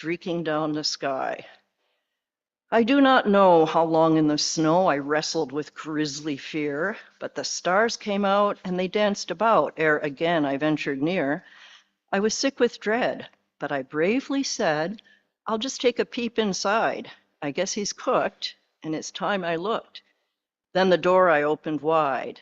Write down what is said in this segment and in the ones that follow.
streaking down the sky. I do not know how long in the snow I wrestled with grisly fear, but the stars came out and they danced about ere again I ventured near. I was sick with dread, but I bravely said, I'll just take a peep inside. I guess he's cooked, and it's time I looked. Then the door I opened wide,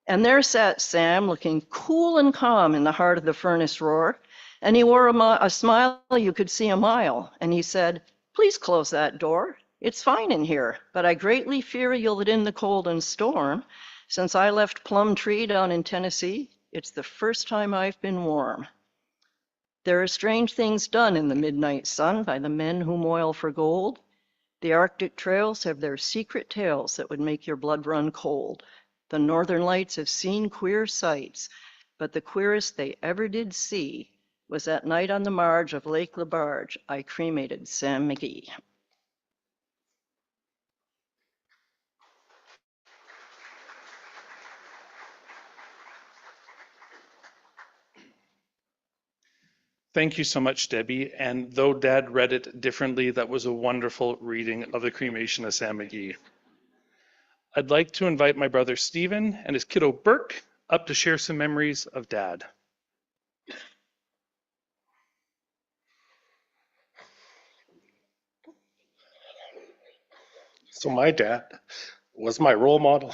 and there sat Sam looking cool and calm in the heart of the furnace roar, and he wore a smile you could see a mile, and he said, please close that door. It's fine in here, but I greatly fear you'll let in the cold and storm. Since I left Plum Tree down in Tennessee, it's the first time I've been warm. There are strange things done in the midnight sun by the men who moil for gold. The Arctic trails have their secret tales that would make your blood run cold. The Northern Lights have seen queer sights, but the queerest they ever did see was that night on the marge of Lake Lebarge I cremated Sam McGee. Thank you so much, Debbie. And though Dad read it differently, that was a wonderful reading of the cremation of Sam McGee. I'd like to invite my brother Stephen and his kiddo Burke up to share some memories of Dad. So my dad was my role model.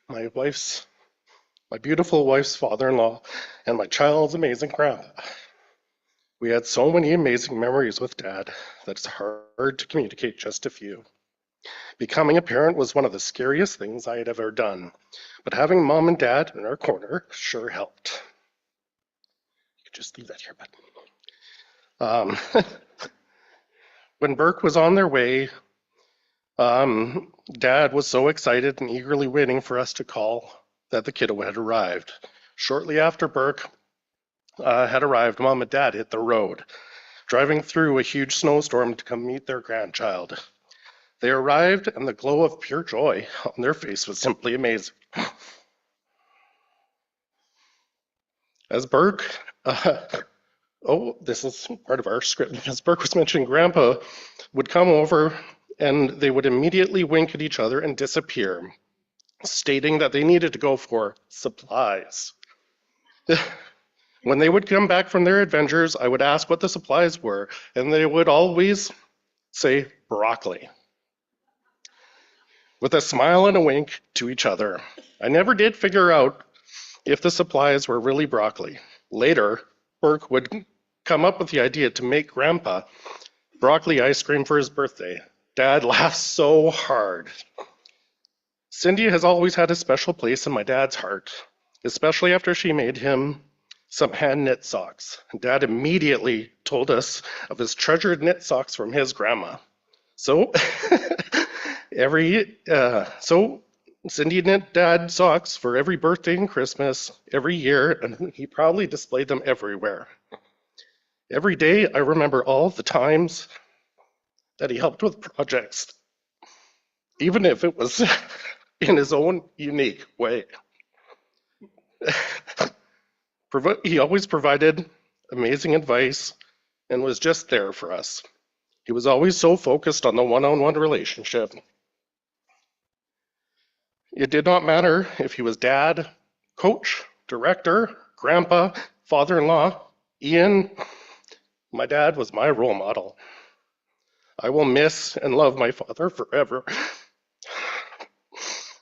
My beautiful wife's father-in-law, and my child's amazing grandpa. We had so many amazing memories with Dad that it's hard to communicate just a few. Becoming a parent was one of the scariest things I had ever done, but having Mom and Dad in our corner sure helped. You could just leave that here, bud. When Burke was on their way, Dad was so excited and eagerly waiting for us to call that the kiddo had arrived. Shortly after Burke had arrived, Mom and Dad hit the road, driving through a huge snowstorm to come meet their grandchild. They arrived, and the glow of pure joy on their face was simply amazing. As Burke, this is part of our script. As Burke was mentioning, Grandpa would come over and they would immediately wink at each other and disappear, stating that they needed to go for supplies. When they would come back from their adventures, I would ask what the supplies were, and they would always say broccoli, with a smile and a wink to each other. I never did figure out if the supplies were really broccoli. Later, Burke would come up with the idea to make Grandpa broccoli ice cream for his birthday. Dad laughed so hard. Cindy has always had a special place in my dad's heart, especially after she made him some hand knit socks. Dad immediately told us of his treasured knit socks from his grandma. So Cindy knit Dad socks for every birthday and Christmas every year, and he proudly displayed them everywhere. Every day I remember all the times that he helped with projects, even if it was in his own unique way. He always provided amazing advice and was just there for us. He was always so focused on the one-on-one relationship. It did not matter if he was dad, coach, director, grandpa, father-in-law, Ian. My dad was my role model. I will miss and love my father forever.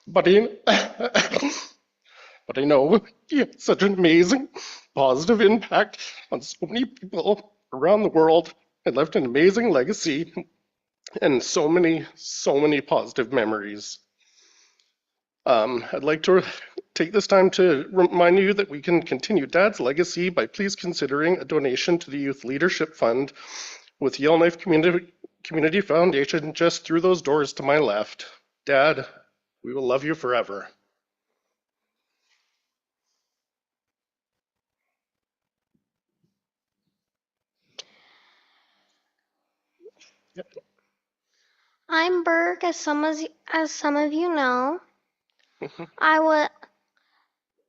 But I know he had such an amazing, positive impact on so many people around the world and left an amazing legacy and so many positive memories. I'd like to take this time to remind you that we can continue Dad's legacy by please considering a donation to the Youth Leadership Fund with Yellowknife Community Foundation just through those doors to my left. Dad, we will love you forever. Yep. I'm Burke, as some of you know.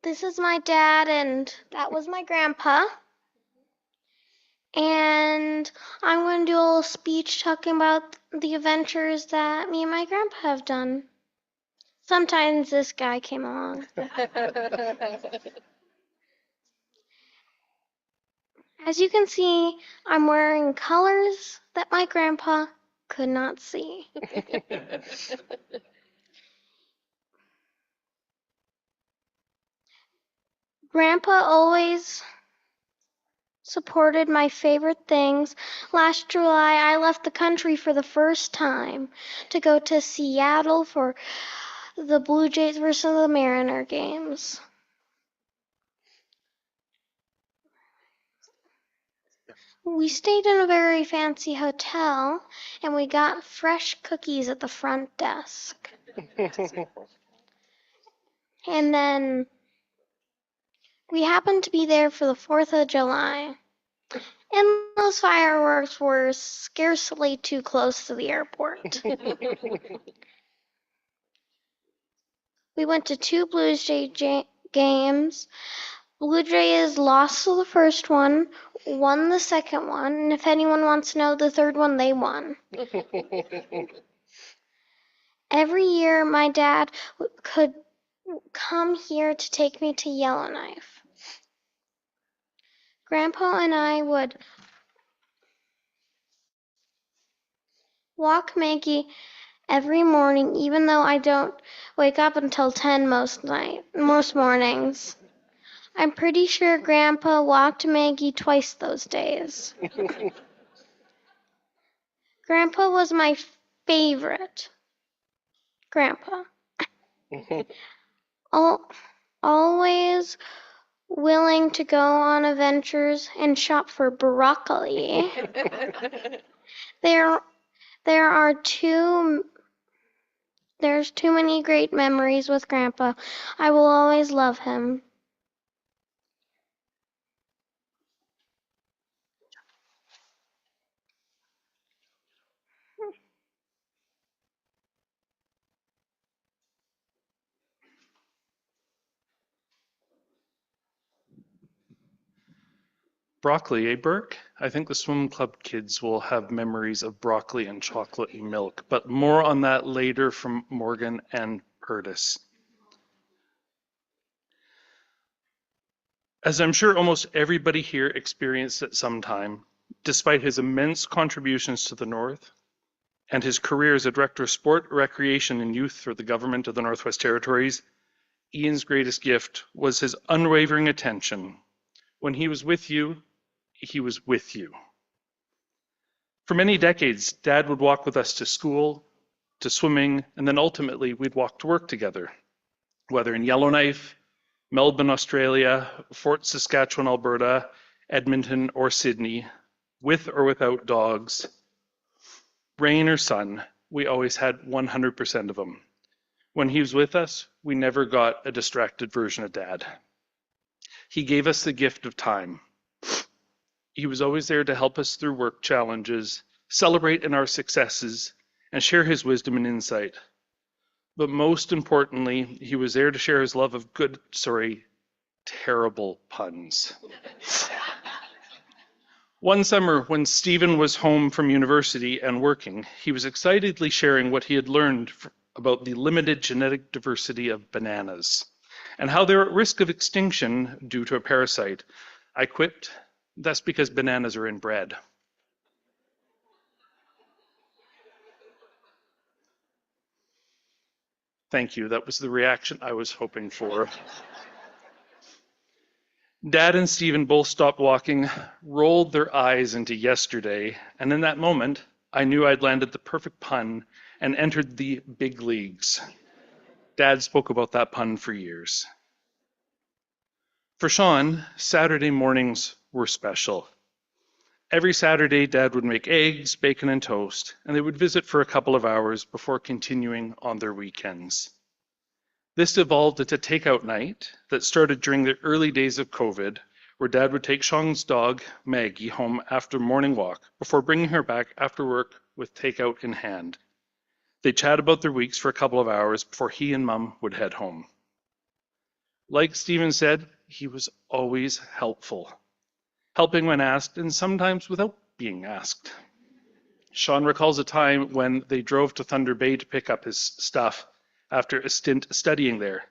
This is my dad, and that was my grandpa. And I'm going to do a little speech talking about the adventures that me and my grandpa have done. Sometimes this guy came along. As you can see, I'm wearing colors that my grandpa could not see. Grandpa always supported my favorite things. Last July, I left the country for the first time to go to Seattle for the Blue Jays versus the Mariner games. We stayed in a very fancy hotel, and we got fresh cookies at the front desk. And then we happened to be there for the 4th of July. And those fireworks were scarcely too close to the airport. We went to 2 Blue Jay games. Blue Jays lost to the first one, won the second one, and if anyone wants to know the third one, they won. Every year, my dad could come here to take me to Yellowknife. Grandpa and I would walk Maggie every morning, even though I don't wake up until 10 most mornings. I'm pretty sure Grandpa walked Maggie twice those days. Grandpa was my favorite grandpa. Always willing to go on adventures and shop for broccoli. There's too many great memories with Grandpa. I will always love him. Broccoli, eh, Burke? I think the swim club kids will have memories of broccoli and chocolate milk, but more on that later from Morgan and Curtis. As I'm sure almost everybody here experienced at some time, despite his immense contributions to the North and his career as a director of sport, recreation, and youth for the government of the Northwest Territories, Ian's greatest gift was his unwavering attention. When he was with you, he was with you. For many decades, Dad would walk with us to school, to swimming, and then ultimately we'd walk to work together, whether in Yellowknife, Melbourne, Australia, Fort Saskatchewan, Alberta, Edmonton, or Sydney, with or without dogs, rain or sun, we always had 100% of him. When he was with us, we never got a distracted version of Dad. He gave us the gift of time. He was always there to help us through work challenges, celebrate in our successes, and share his wisdom and insight. But most importantly, he was there to share his love of terrible puns. One summer, when Stephen was home from university and working, he was excitedly sharing what he had learned about the limited genetic diversity of bananas and how they're at risk of extinction due to a parasite. I quipped, "That's because bananas are inbred." Thank you. That was the reaction I was hoping for. Dad and Stephen both stopped walking, rolled their eyes into yesterday, and in that moment, I knew I'd landed the perfect pun and entered the big leagues. Dad spoke about that pun for years. For Sean, Saturday mornings were special. Every Saturday, Dad would make eggs, bacon, and toast, and they would visit for a couple of hours before continuing on their weekends. This evolved into takeout night that started during the early days of COVID, where Dad would take Sean's dog, Maggie, home after morning walk before bringing her back after work with takeout in hand. They'd chat about their weeks for a couple of hours before he and Mum would head home. Like Stephen said, he was always helpful. helping when asked and sometimes without being asked. Sean recalls a time when they drove to Thunder Bay to pick up his stuff after a stint studying there.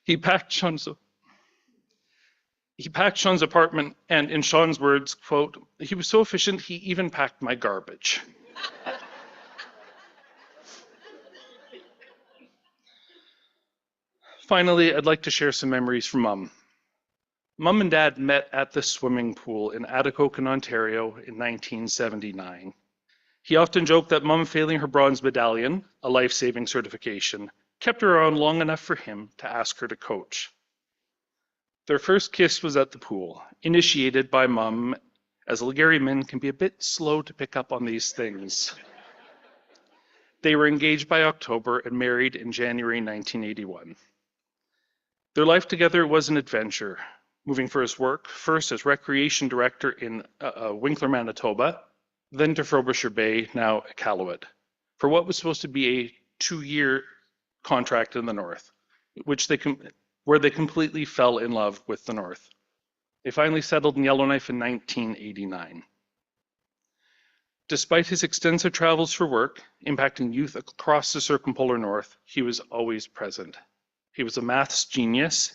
He packed Sean's apartment, and in Sean's words, quote, "He was so efficient, he even packed my garbage." Finally, I'd like to share some memories from Mum. Mum and Dad met at the swimming pool in Atikokan, Ontario in 1979. He often joked that Mum failing her bronze medallion, a life-saving certification, kept her around long enough for him to ask her to coach. Their first kiss was at the pool, initiated by Mum, as Legaree men can be a bit slow to pick up on these things. They were engaged by October and married in January 1981. Their life together was an adventure, moving for his work, first as recreation director in Winkler, Manitoba, then to Frobisher Bay, now Iqaluit, for what was supposed to be a 2-year contract in the north, where they completely fell in love with the north. They finally settled in Yellowknife in 1989. Despite his extensive travels for work, impacting youth across the circumpolar north, he was always present. He was a maths genius,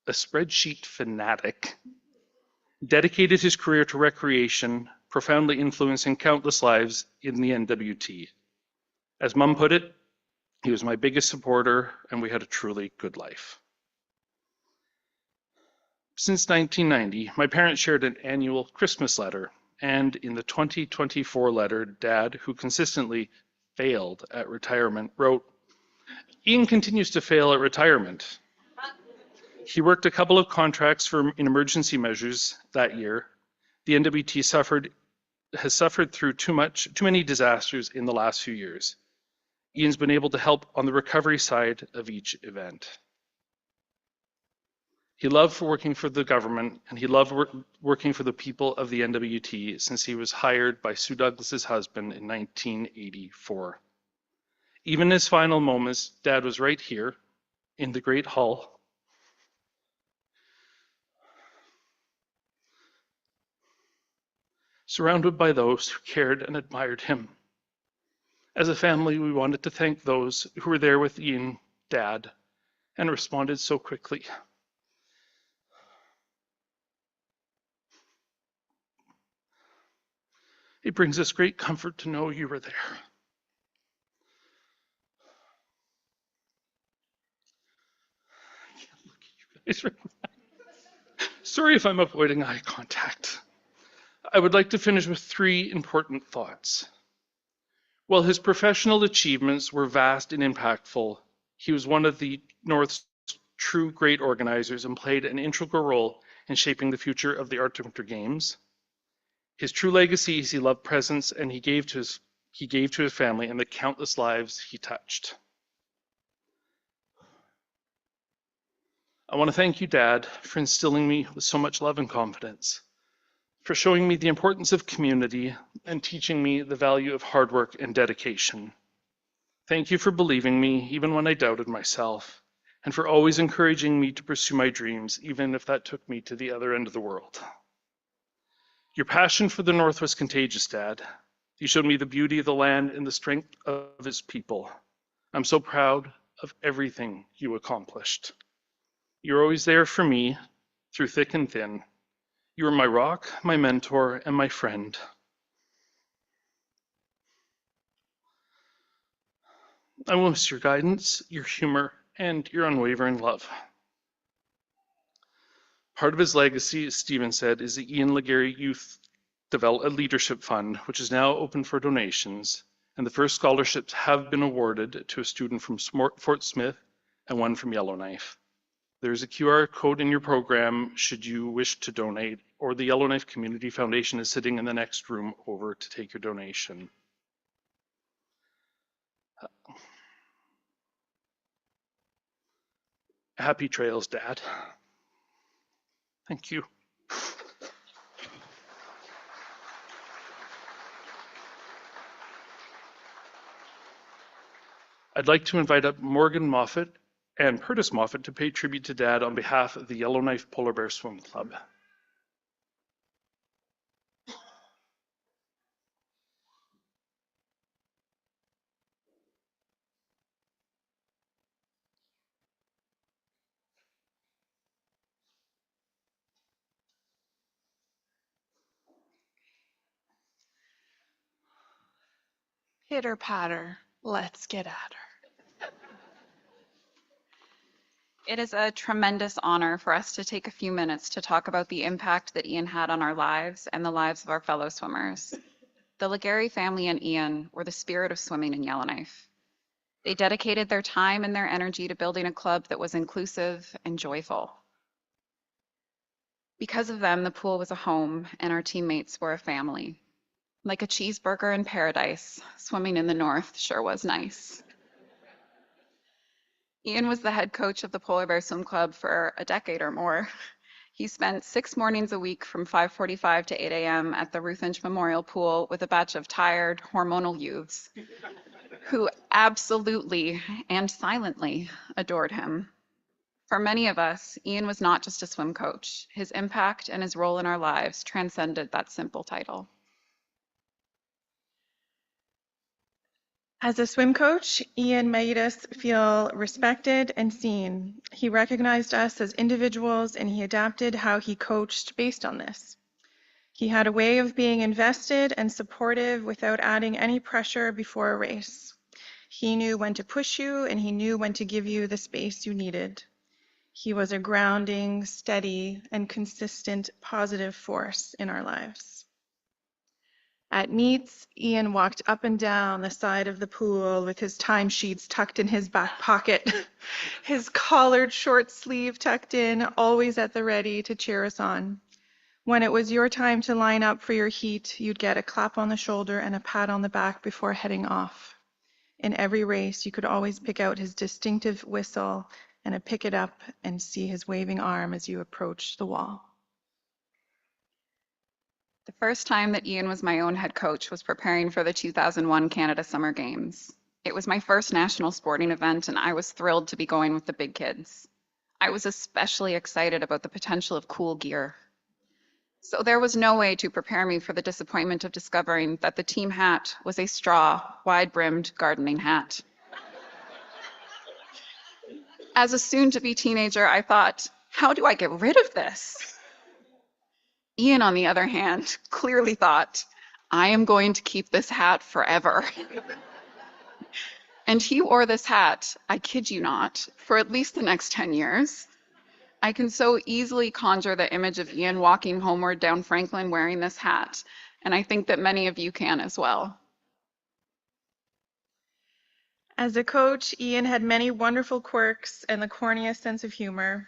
a spreadsheet fanatic, dedicated his career to recreation, profoundly influencing countless lives in the NWT. As Mum put it, he was my biggest supporter, and we had a truly good life. Since 1990, my parents shared an annual Christmas letter, and in the 2024 letter, Dad, who consistently failed at retirement, wrote, "Ian continues to fail at retirement. He worked a couple of contracts in emergency measures that year. The NWT has suffered through too many disasters in the last few years. Ian's been able to help on the recovery side of each event." He loved working for the government, and he loved working for the people of the NWT since he was hired by Sue Douglas's husband in 1984. Even in his final moments, Dad was right here in the Great Hall, surrounded by those who cared and admired him. As a family, we wanted to thank those who were there with Ian, Dad, and responded so quickly. It brings us great comfort to know you were there. I can't look at you guys right now. Sorry if I'm avoiding eye contact. I would like to finish with 3 important thoughts. While his professional achievements were vast and impactful, he was one of the North's true great organizers and played an integral role in shaping the future of the Arctic Winter Games. His true legacy is he loved presence, and he gave to his family and the countless lives he touched. I want to thank you, Dad, for instilling me with so much love and confidence, for showing me the importance of community and teaching me the value of hard work and dedication. Thank you for believing me even when I doubted myself, and for always encouraging me to pursue my dreams, even if that took me to the other end of the world. Your passion for the North was contagious, Dad. You showed me the beauty of the land and the strength of its people. I'm so proud of everything you accomplished. You're always there for me, through thick and thin. You were my rock, my mentor, and my friend. I will miss your guidance, your humor, and your unwavering love. Part of his legacy, as Stephen said, is the Ian Legaree Youth Leadership Fund, which is now open for donations, and the first scholarships have been awarded to a student from Fort Smith and one from Yellowknife. There's a QR code in your program should you wish to donate, or the Yellowknife Community Foundation is sitting in the next room over to take your donation. Happy trails, Dad. Thank you. I'd like to invite up Morgan Moffat and Curtis Moffat to pay tribute to Dad on behalf of the Yellowknife Polar Bear Swim Club. Pitter patter, let's get at her. It is a tremendous honor for us to take a few minutes to talk about the impact that Ian had on our lives and the lives of our fellow swimmers. The Legaree family and Ian were the spirit of swimming in Yellowknife. They dedicated their time and their energy to building a club that was inclusive and joyful. Because of them, the pool was a home and our teammates were a family. Like a cheeseburger in paradise, swimming in the north sure was nice. Ian was the head coach of the Polar Bear Swim Club for a decade or more. He spent 6 mornings a week from 5:45 to 8 a.m. at the Ruthenge Memorial Pool with a batch of tired, hormonal youths who absolutely and silently adored him. For many of us, Ian was not just a swim coach. His impact and his role in our lives transcended that simple title. As a swim coach, Ian made us feel respected and seen. He recognized us as individuals and he adapted how he coached based on this. He had a way of being invested and supportive without adding any pressure before a race. He knew when to push you and he knew when to give you the space you needed. He was a grounding, steady, and consistent positive force in our lives. At meets, Ian walked up and down the side of the pool with his timesheets tucked in his back pocket, his collared short sleeve tucked in, always at the ready to cheer us on. When it was your time to line up for your heat, you'd get a clap on the shoulder and a pat on the back before heading off. In every race, you could always pick out his distinctive whistle and pick it up and see his waving arm as you approached the wall. The first time that Ian was my own head coach was preparing for the 2001 Canada Summer Games. It was my first national sporting event, and I was thrilled to be going with the big kids. I was especially excited about the potential of cool gear. So there was no way to prepare me for the disappointment of discovering that the team hat was a straw, wide-brimmed gardening hat. As a soon-to-be teenager, I thought, how do I get rid of this? Ian, on the other hand, clearly thought, I am going to keep this hat forever. And he wore this hat, I kid you not, for at least the next 10 years. I can so easily conjure the image of Ian walking homeward down Franklin wearing this hat, and I think that many of you can as well. As a coach, Ian had many wonderful quirks and the corniest sense of humor.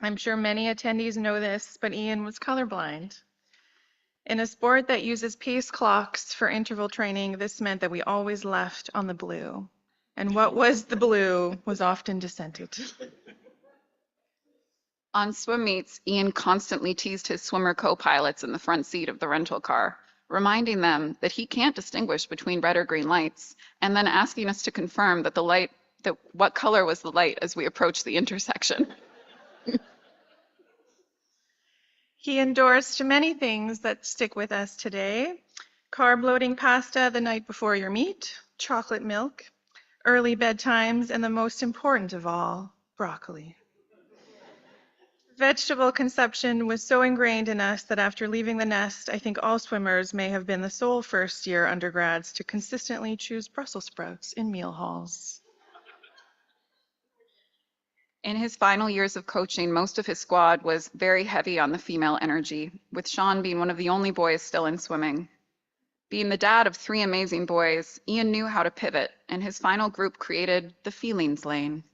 I'm sure many attendees know this, but Ian was colorblind. In a sport that uses pace clocks for interval training, this meant that we always left on the blue. And what was the blue was often dissented. On swim meets, Ian constantly teased his swimmer co-pilots in the front seat of the rental car, reminding them that he can't distinguish between red or green lights, and then asking us to confirm that what color was the light as we approached the intersection. He endorsed many things that stick with us today. Carb-loading pasta the night before your meet, chocolate milk, early bedtimes, and the most important of all, broccoli. Vegetable consumption was so ingrained in us that after leaving the nest, I think all swimmers may have been the sole first-year undergrads to consistently choose Brussels sprouts in meal halls. In his final years of coaching, most of his squad was very heavy on the female energy, with Sean being one of the only boys still in swimming. Being the dad of 3 amazing boys, Ian knew how to pivot, and his final group created the feelings lane,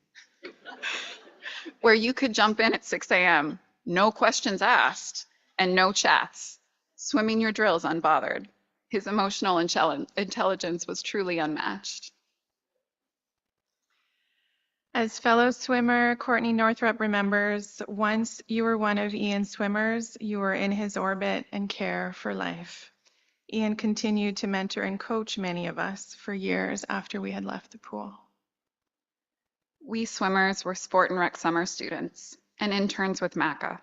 where you could jump in at 6 a.m., no questions asked, and no chats, swimming your drills unbothered. His emotional intelligence was truly unmatched. As fellow swimmer Courtney Northrup remembers, once you were one of Ian's swimmers, you were in his orbit and care for life. Ian continued to mentor and coach many of us for years after we had left the pool. We swimmers were sport and rec summer students and interns with MACA.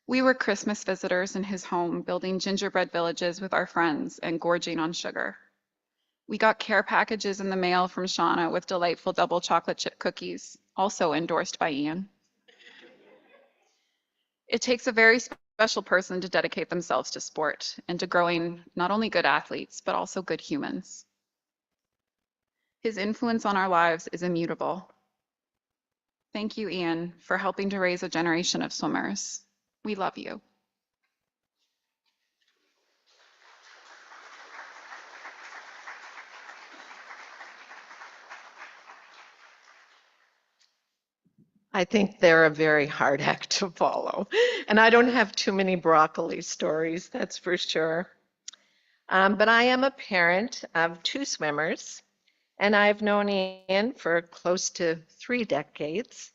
We were Christmas visitors in his home, building gingerbread villages with our friends and gorging on sugar. We got care packages in the mail from Shauna with delightful double chocolate chip cookies, also endorsed by Ian. It takes a very special person to dedicate themselves to sport and to growing not only good athletes, but also good humans. His influence on our lives is immutable. Thank you, Ian, for helping to raise a generation of swimmers. We love you. I think they're a very hard act to follow. And I don't have too many broccoli stories, that's for sure. But I am a parent of 2 swimmers, and I've known Ian for close to 3 decades.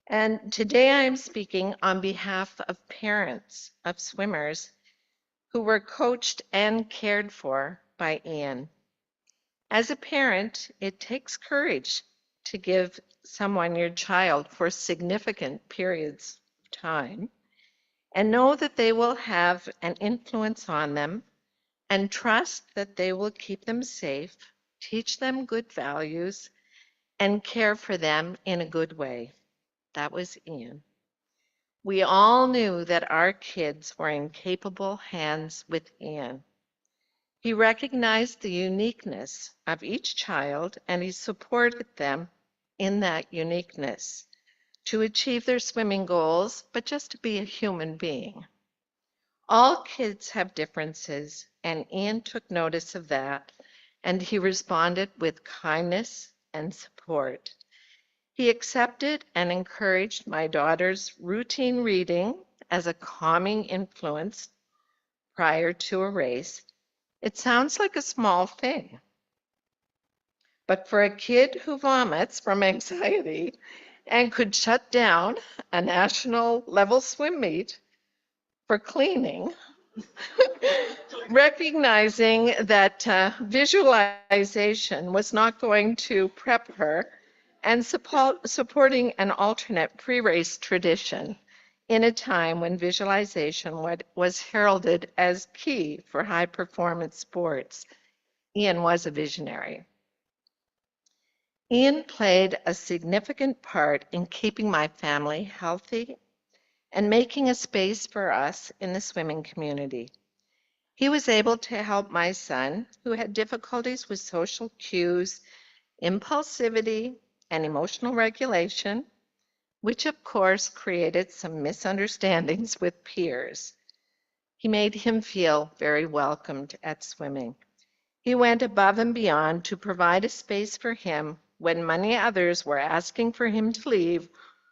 And today I am speaking on behalf of parents of swimmers who were coached and cared for by Ian. As a parent, it takes courage to give someone your child for significant periods of time and know that they will have an influence on them and trust that they will keep them safe, teach them good values, and care for them in a good way. That was Ian. We all knew that our kids were in capable hands with Ian. He recognized the uniqueness of each child and he supported them in that uniqueness to achieve their swimming goals, but just to be a human being. All kids have differences, and Ian took notice of that, and he responded with kindness and support. He accepted and encouraged my daughter's routine reading as a calming influence prior to a race. It sounds like a small thing, but for a kid who vomits from anxiety and could shut down a national level swim meet for cleaning, recognizing that visualization was not going to prep her and supporting an alternate pre-race tradition in a time when visualization was heralded as key for high performance sports. Ian was a visionary. Ian played a significant part in keeping my family healthy and making a space for us in the swimming community. He was able to help my son, who had difficulties with social cues, impulsivity, and emotional regulation, which of course created some misunderstandings with peers. He made him feel very welcomed at swimming. He went above and beyond to provide a space for him when many others were asking for him to leave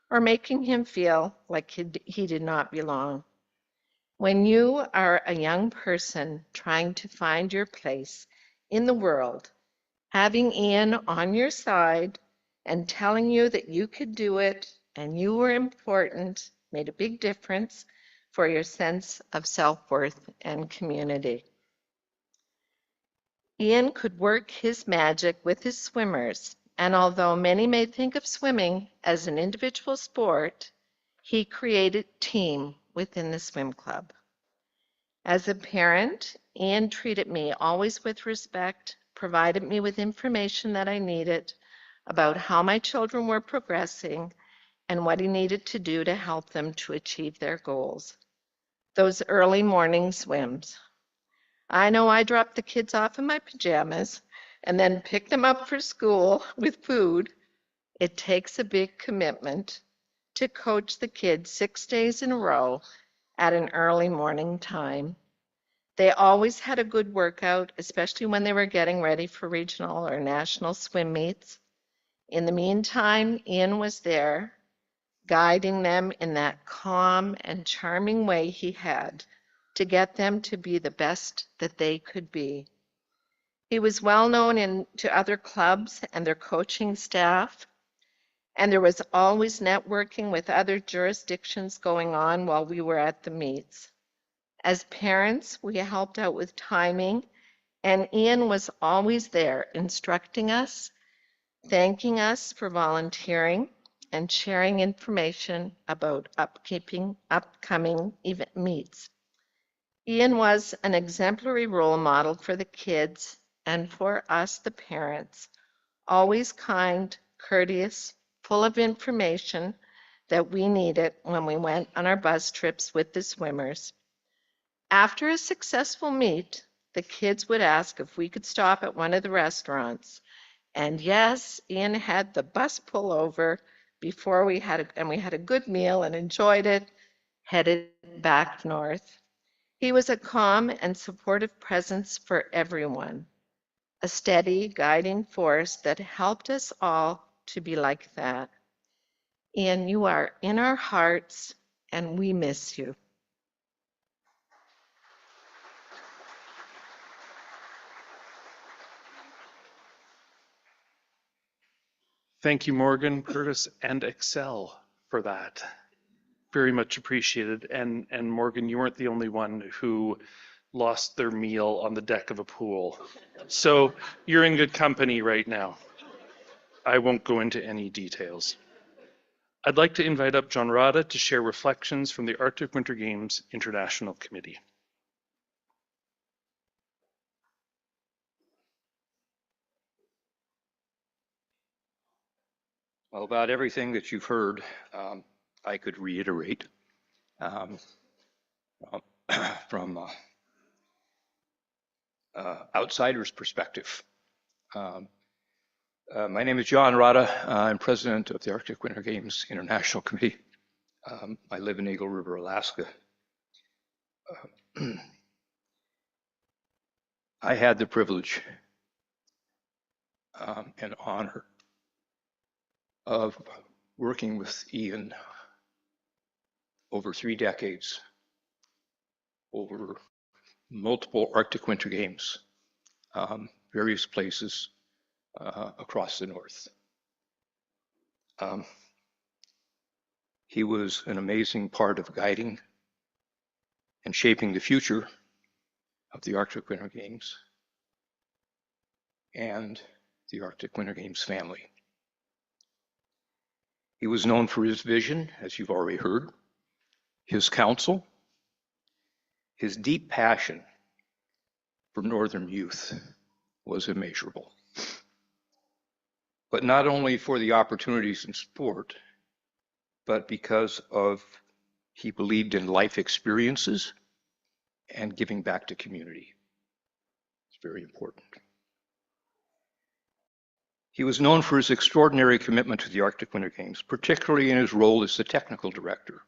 or making him feel like he did not belong. When you are a young person trying to find your place in the world, having Ian on your side and telling you that you could do it and you were important made a big difference for your sense of self-worth and community. Ian could work his magic with his swimmers, and although many may think of swimming as an individual sport, he created team within the swim club. As a parent, Ian treated me always with respect, provided me with information that I needed about how my children were progressing and what he needed to do to help them to achieve their goals. Those early morning swims. I know I dropped the kids off in my pajamas and then picked them up for school with food. It takes a big commitment to coach the kids 6 days in a row at an early morning time. They always had a good workout, especially when they were getting ready for regional or national swim meets. In the meantime, Ian was there, guiding them in that calm and charming way he had to get them to be the best that they could be. He was well known to other clubs and their coaching staff, and there was always networking with other jurisdictions going on while we were at the meets. As parents, we helped out with timing, and Ian was always there instructing us thanking us for volunteering and sharing information about upcoming event meets. Ian was an exemplary role model for the kids and for us, the parents, always kind, courteous, full of information that we needed when we went on our bus trips with the swimmers. After a successful meet, the kids would ask if we could stop at one of the restaurants. And yes, Ian had the bus pull over before we had a good meal and enjoyed it, headed back north. He was a calm and supportive presence for everyone, a steady guiding force that helped us all to be like that. Ian, you are in our hearts and we miss you. Thank you, Morgan, Curtis, and Excel for that. Very much appreciated. And Morgan, you weren't the only one who lost their meal on the deck of a pool. So you're in good company right now. I won't go into any details. I'd like to invite up John Rada to share reflections from the Arctic Winter Games International Committee. Well, about everything that you've heard, I could reiterate um, from outsider's perspective. My name is John Rada. I'm president of the Arctic Winter Games International Committee. I live in Eagle River, Alaska. I had the privilege and honor of working with Ian over 3 decades, over multiple Arctic Winter Games, various places across the north. He was an amazing part of guiding and shaping the future of the Arctic Winter Games and the Arctic Winter Games family. He was known for his vision, as you've already heard, his counsel, his deep passion for Northern youth was immeasurable. But not only for the opportunities in sport, but because of he believed in life experiences and giving back to community. It's very important. He was known for his extraordinary commitment to the Arctic Winter Games, particularly in his role as the technical director.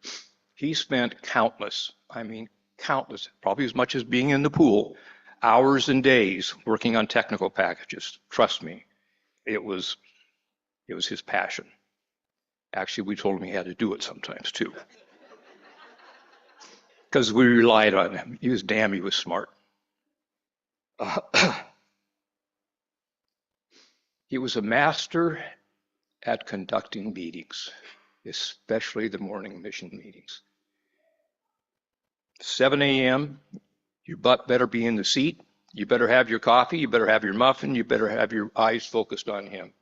He spent countless, probably as much as being in the pool, hours and days working on technical packages. Trust me, it was his passion. Actually, we told him he had to do it sometimes too, because we relied on him. He was smart. He was a master at conducting meetings, especially the morning mission meetings. 7 a.m., your butt better be in the seat. You better have your coffee. You better have your muffin. You better have your eyes focused on him,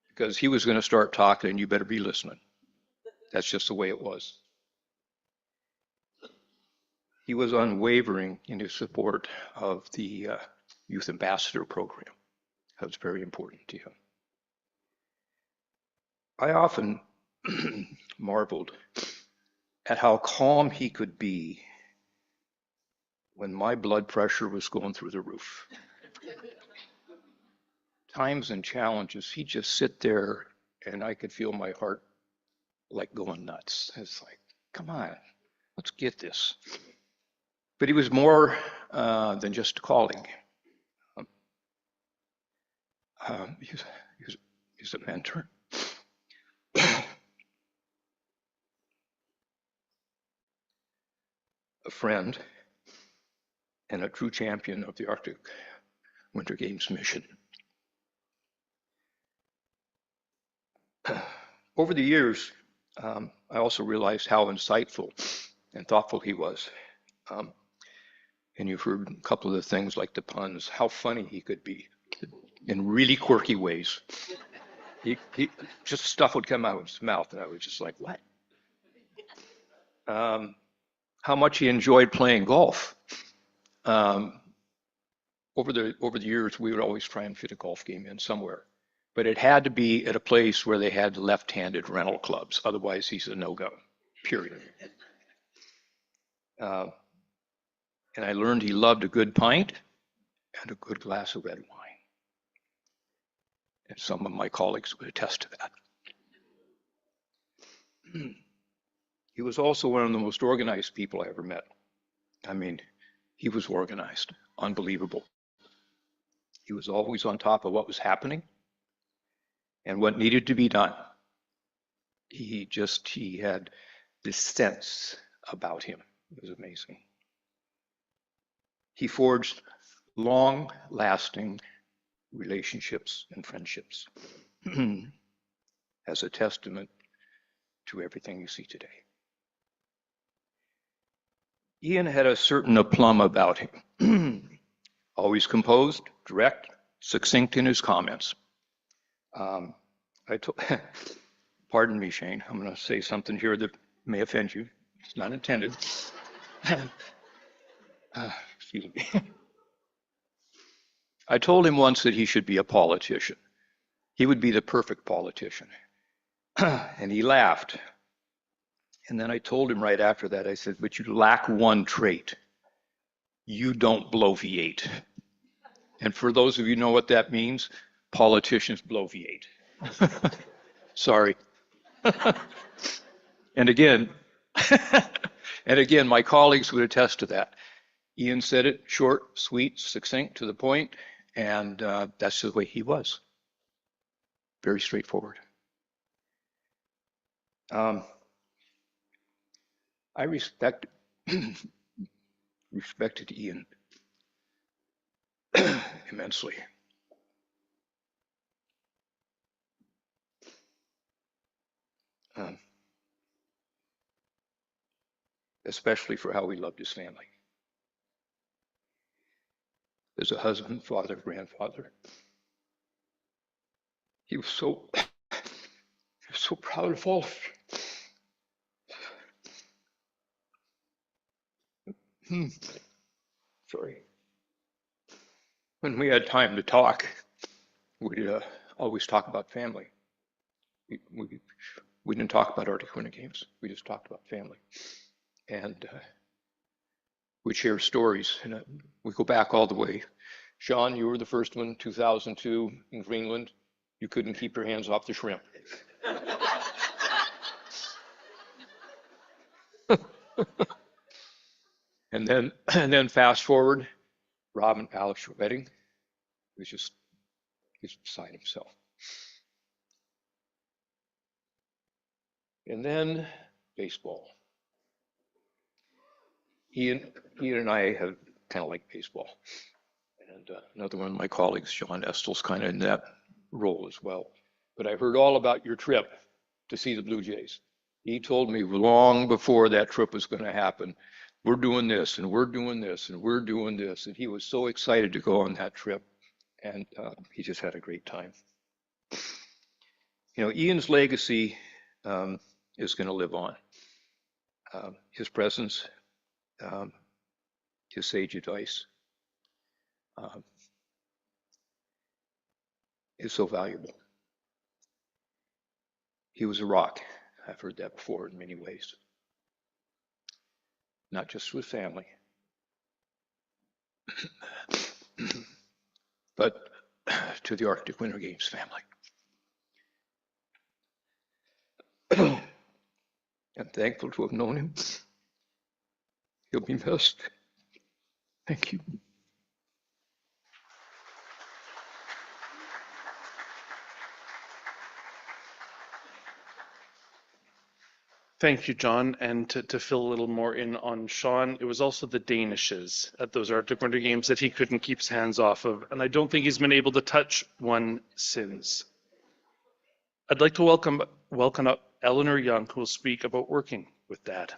because he was going to start talking and you better be listening. That's just the way it was. He was unwavering in his support of the Youth Ambassador Program. That was very important to him. I often marveled at how calm he could be when my blood pressure was going through the roof. Times and challenges, he'd just sit there and I could feel my heart like going nuts. It's like, come on, let's get this. But he was more than just calling. He's a mentor. A friend and a true champion of the Arctic Winter Games mission. Over the years, I also realized how insightful and thoughtful he was. And you've heard a couple of the things like the puns, how funny he could be in really quirky ways. He just stuff would come out of his mouth, and I was just like, what? How much he enjoyed playing golf. Um, over the years, we would always try and fit a golf game in somewhere, but it had to be at a place where they had left-handed rental clubs. Otherwise, he's a no-go. Period. And I learned he loved a good pint and a good glass of red wine. And some of my colleagues would attest to that. He was also one of the most organized people I ever met. I mean, he was organized, unbelievable. He was always on top of what was happening and what needed to be done. He had this sense about him. It was amazing. He forged long-lasting relationships and friendships as a testament to everything you see today. Ian had a certain aplomb about him. Always composed, direct, succinct in his comments. Pardon me, Shane, I'm going to say something here that may offend you. It's not intended. Excuse me. I told him once that he should be a politician. He would be the perfect politician. And he laughed. And then I told him right after that, I said, but you lack one trait. You don't bloviate. And for those of you who know what that means, politicians bloviate. Sorry. And again, my colleagues would attest to that. Ian said it short, sweet, succinct, to the point, and that's the way he was. Very straightforward. I respected Ian immensely. Especially for how he loved his family. As a husband, father, grandfather. He was so proud of all of you. Sorry. When we had time to talk, we'd always talk about family. We didn't talk about Arctic Winter Games. We just talked about family. And we'd share stories. And we go back all the way. Sean, you were the first one, 2002 in Greenland. You couldn't keep your hands off the shrimp. And then fast forward, Rob and Alex wedding. He was beside himself. And then baseball. Ian and I have kind of like baseball. And another one of my colleagues, John Estel's kind of in that role as well. But I heard all about your trip to see the Blue Jays. He told me long before that trip was going to happen, we're doing this and we're doing this and we're doing this. And he was so excited to go on that trip. And he just had a great time. You know, Ian's legacy is going to live on. His presence, his sage advice is so valuable. He was a rock. I've heard that before in many ways. Not just with family, but to the Arctic Winter Games family. I'm thankful to have known him. He'll be missed. Thank you. Thank you, John. And to fill a little more in on Sean, it was also the Danishes at those Arctic Winter Games that he couldn't keep his hands off of. And I don't think he's been able to touch one since. I'd like to welcome up Eleanor Young, who will speak about working with Dad.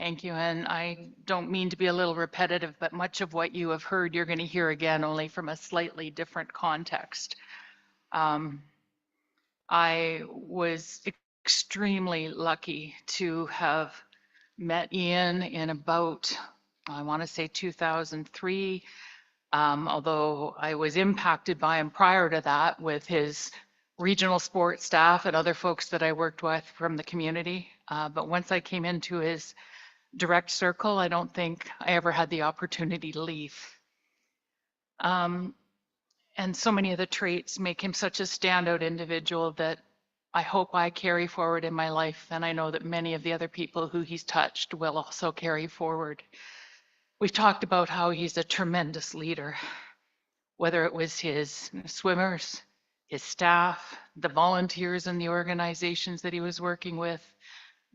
Thank you. And I don't mean to be a little repetitive, but much of what you have heard, you're going to hear again, only from a slightly different context. I was extremely lucky to have met Ian in about, I want to say 2003, although I was impacted by him prior to that with his regional sports staff and other folks that I worked with from the community. But once I came into his direct circle, I don't think I ever had the opportunity to leave. And so many of the traits make him such a standout individual that I hope I carry forward in my life. And I know that many of the other people who he's touched will also carry forward. We've talked about how he's a tremendous leader, whether it was his swimmers, his staff, the volunteers in the organizations that he was working with,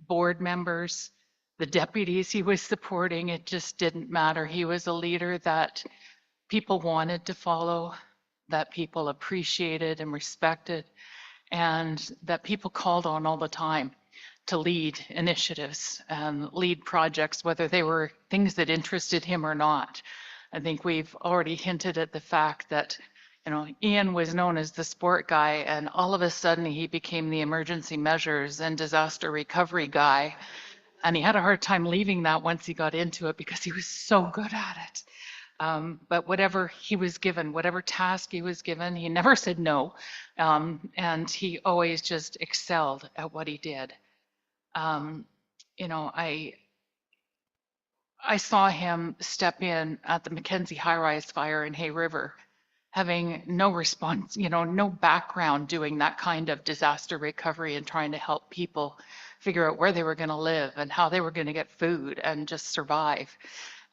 board members, the deputies he was supporting. It just didn't matter. He was a leader that people wanted to follow, that people appreciated and respected, and that people called on all the time to lead initiatives and lead projects, whether they were things that interested him or not. I think we've already hinted at the fact that, you know, Ian was known as the sport guy, and all of a sudden he became the emergency measures and disaster recovery guy. And he had a hard time leaving that once he got into it because he was so good at it. But whatever he was given, whatever task he was given, he never said no. And he always just excelled at what he did. You know, I saw him step in at the Mackenzie high-rise fire in Hay River, having no response, you know, no background doing that kind of disaster recovery and trying to help people figure out where they were going to live and how they were going to get food and just survive.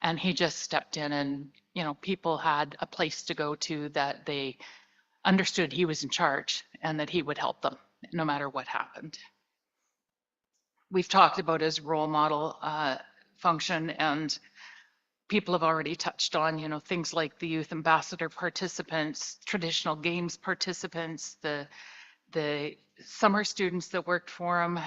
And he just stepped in, and, you know, people had a place to go to that they understood he was in charge and that he would help them no matter what happened. We've talked about his role model function, and people have already touched on, you know, things like the youth ambassador participants, traditional games participants, the summer students that worked for him.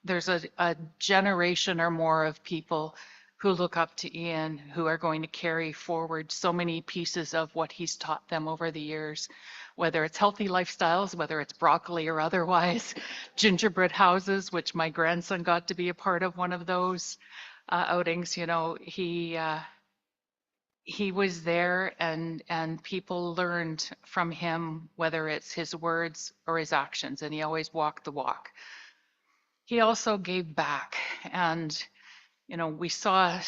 There's a generation or more of people who look up to Ian, who are going to carry forward so many pieces of what he's taught them over the years, whether it's healthy lifestyles, whether it's broccoli or otherwise, gingerbread houses, which my grandson got to be a part of one of those outings. You know, he was there, and people learned from him, whether it's his words or his actions, and he always walked the walk. He also gave back, and you know, we saw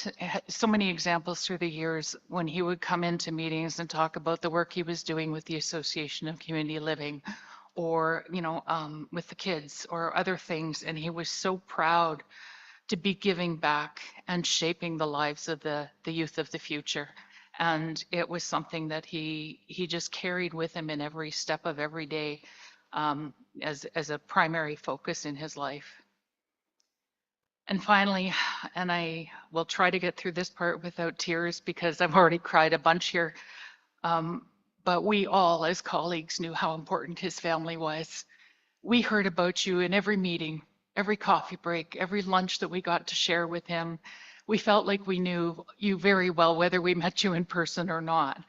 so many examples through the years when he would come into meetings and talk about the work he was doing with the Association of Community Living, or, you know, with the kids or other things. And he was so proud to be giving back and shaping the lives of the youth of the future. And it was something that he just carried with him in every step of every day as a primary focus in his life. And finally, and I will try to get through this part without tears because I've already cried a bunch here, but we all as colleagues knew how important his family was. We heard about you in every meeting, every coffee break, every lunch that we got to share with him. We felt like we knew you very well, whether we met you in person or not.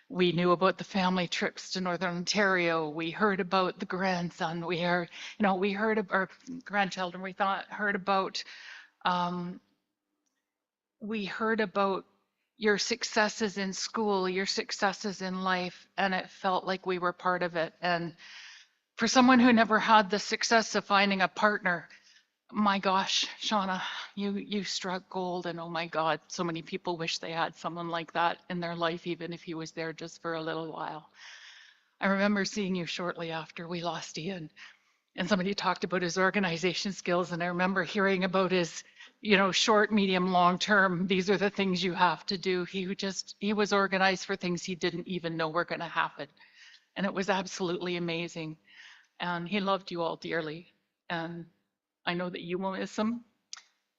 We knew about the family trips to Northern Ontario. We heard about the grandson. We heard, you know, we heard about our grandchildren. Heard about, we heard about your successes in school, your successes in life, and it felt like we were part of it. And for someone who never had the success of finding a partner, my gosh, Shauna, you struck gold, and oh my God, so many people wish they had someone like that in their life, even if he was there just for a little while. I remember seeing you shortly after we lost Ian, and somebody talked about his organization skills, and I remember hearing about his, you know, short, medium, long term, these are the things you have to do. He was organized for things he didn't even know were going to happen, and it was absolutely amazing. And he loved you all dearly, and I know that you will miss him,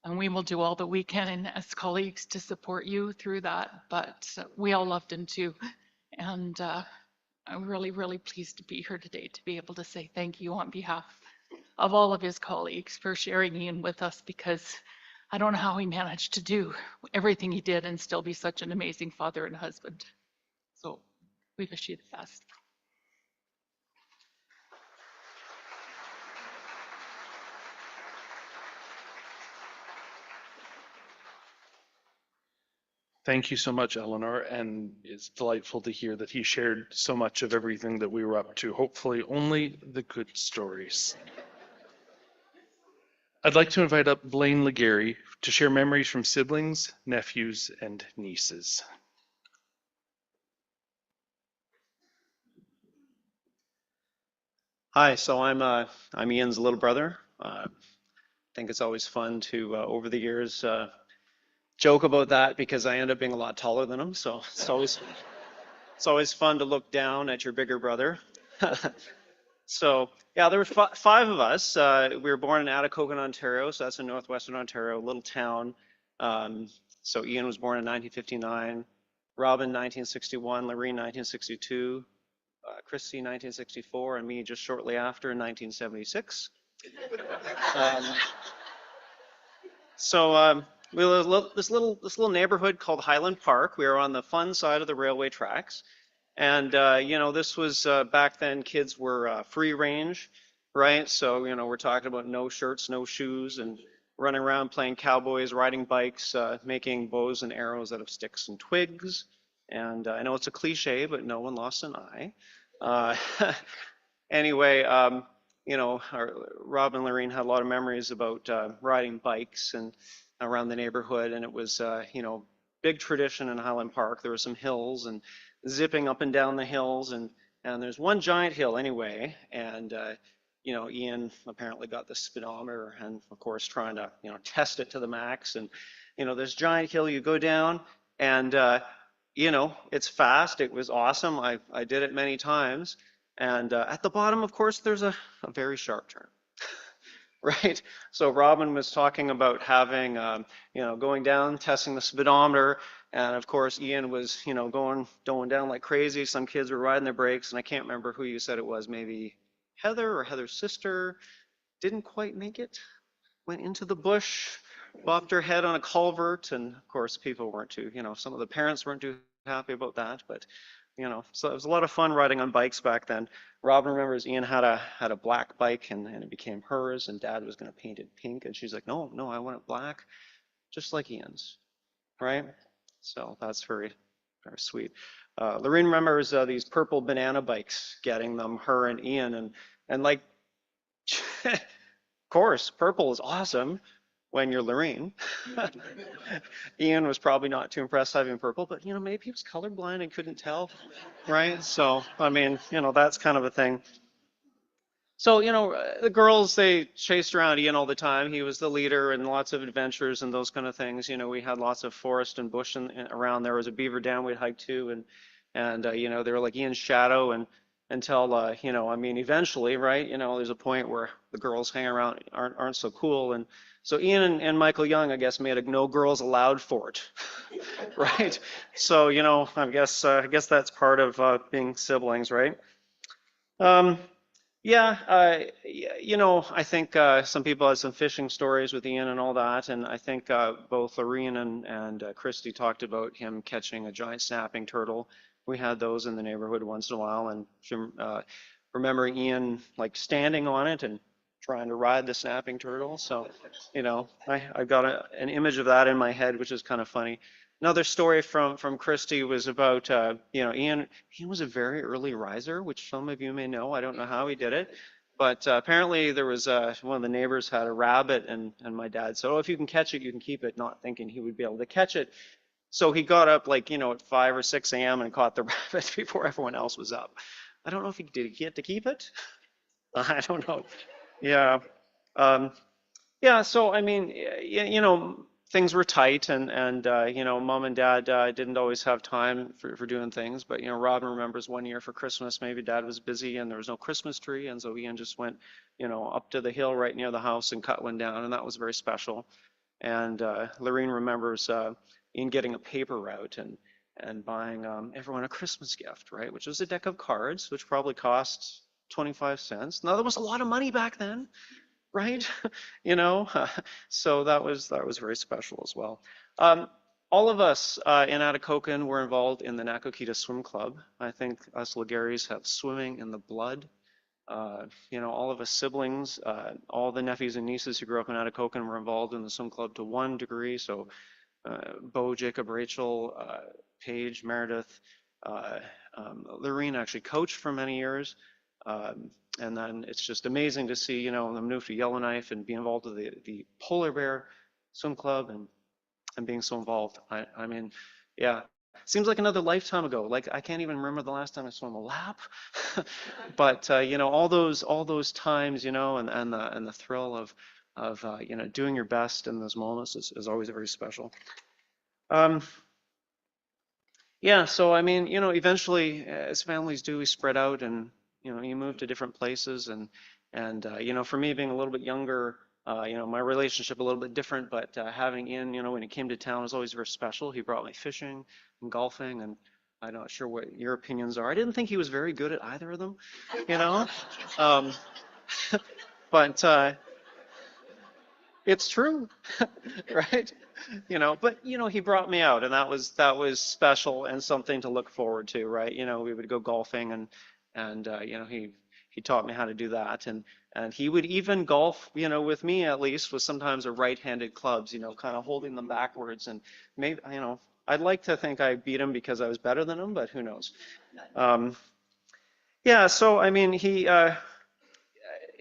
and we will do all that we can as colleagues to support you through that. But we all loved him too. And I'm really, really pleased to be here today to be able to say thank you on behalf of all of his colleagues for sharing Ian with us, because I don't know how he managed to do everything he did and still be such an amazing father and husband. So we wish you the best. Thank you so much, Eleanor, and it's delightful to hear that he shared so much of everything that we were up to. Hopefully, only the good stories. I'd like to invite up Blaine Legaree to share memories from siblings, nephews, and nieces. Hi, so I'm Ian's little brother. I think it's always fun to over the years joke about that because I end up being a lot taller than him. So it's always fun to look down at your bigger brother. So yeah, there were five of us. We were born in Atikokan, Ontario, so that's in northwestern Ontario, a little town. So Ian was born in 1959, Robin 1961, Lorene 1962, Christy 1964, and me just shortly after in 1976. Um, so we live this little neighborhood called Highland Park. We were on the fun side of the railway tracks. And this was back then kids were free range, right? So, we're talking about no shirts, no shoes, and running around playing cowboys, riding bikes, making bows and arrows out of sticks and twigs. And I know it's a cliche, but no one lost an eye. Anyway, Rob and Lorene had a lot of memories about riding bikes and around the neighborhood, and it was, big tradition in Highland Park. There were some hills and zipping up and down the hills, and there's one giant hill anyway, and Ian apparently got the speedometer and of course trying to test it to the max, and this giant hill you go down, and it's fast. It was awesome. I did it many times, and at the bottom, of course, there's a very sharp turn. Right. So Robin was talking about having, going down, testing the speedometer, and of course Ian was, going down like crazy. Some kids were riding their brakes, and I can't remember who you said it was. Maybe Heather or Heather's sister didn't quite make it. Went into the bush, bopped her head on a culvert, and of course people weren't too, some of the parents weren't too happy about that, but so it was a lot of fun riding on bikes back then. Robin remembers Ian had a black bike, and it became hers, and Dad was going to paint it pink, and she's like, no, I want it black, just like Ian's, right? So that's very, very sweet. Lorene remembers these purple banana bikes, getting them, her and Ian, and like, of course, purple is awesome when you're Lorene. Ian was probably not too impressed having purple, but maybe he was colorblind and couldn't tell, right? So, I mean, that's kind of a thing. So, the girls, they chased around Ian all the time. He was the leader and lots of adventures and those kind of things. We had lots of forest and bush around. There was a beaver dam we'd hike to, and they were like Ian's shadow, and until eventually, right, there's a point where the girls hanging around aren't so cool, and so Ian and Michael Young, I guess, made a no girls allowed fort, right? So I guess that's part of being siblings, right? Yeah, I think some people had some fishing stories with Ian and all that, and I think both Lorene and Christy talked about him catching a giant snapping turtle. We had those in the neighborhood once in a while, and remember Ian like standing on it and trying to ride the snapping turtle. So, I've got an image of that in my head, which is kind of funny. Another story from Christy was about, Ian. He was a very early riser, which some of you may know. I don't know how he did it, but apparently there was one of the neighbors had a rabbit, and my dad said, "Oh, if you can catch it, you can keep it," not thinking he would be able to catch it. So he got up like, at 5 or 6 a.m. and caught the rabbit before everyone else was up. I don't know if he get to keep it. I don't know. Yeah. Yeah. So, I mean, things were tight, and Mom and Dad didn't always have time for doing things. But, Robin remembers one year for Christmas, maybe Dad was busy and there was no Christmas tree. And so Ian just went, up to the hill right near the house and cut one down. And that was very special. And Lorene remembers Ian getting a paper route and buying everyone a Christmas gift, right? Which was a deck of cards, which probably cost 25 cents. Now, that was a lot of money back then. right? You know, so that was very special as well. All of us in Atikokan were involved in the Nakokita Swim Club. I think us Legarees have swimming in the blood. You know, all of us siblings, all the nephews and nieces who grew up in Atikokan were involved in the swim club to one degree. So Bo, Jacob, Rachel, Paige, Meredith, Lorene actually coached for many years. And then it's just amazing to see, you know, them move to Yellowknife and be involved with the Polar Bear Swim Club and being so involved. I mean, yeah, seems like another lifetime ago. Like I can't even remember the last time I swam a lap. But you know, all those times, you know, and the thrill of you know, doing your best in those moments is always very special. Yeah, so I mean, you know, eventually, as families do, we spread out, and you know, you move to different places, and you know, for me, being a little bit younger, you know, my relationship a little bit different, but having Ian, you know, when he came to town, was always very special. He brought me fishing and golfing, and I'm not sure what your opinions are. I didn't think he was very good at either of them, you know, um, but it's true, right? You know, but you know, he brought me out, and that was special and something to look forward to, right? You know, we would go golfing, and you know, he taught me how to do that, and he would even golf, you know, with me at least, with sometimes a right-handed clubs, you know, kind of holding them backwards, and maybe, you know, I'd like to think I beat him because I was better than him, but who knows? Um, yeah, so I mean, he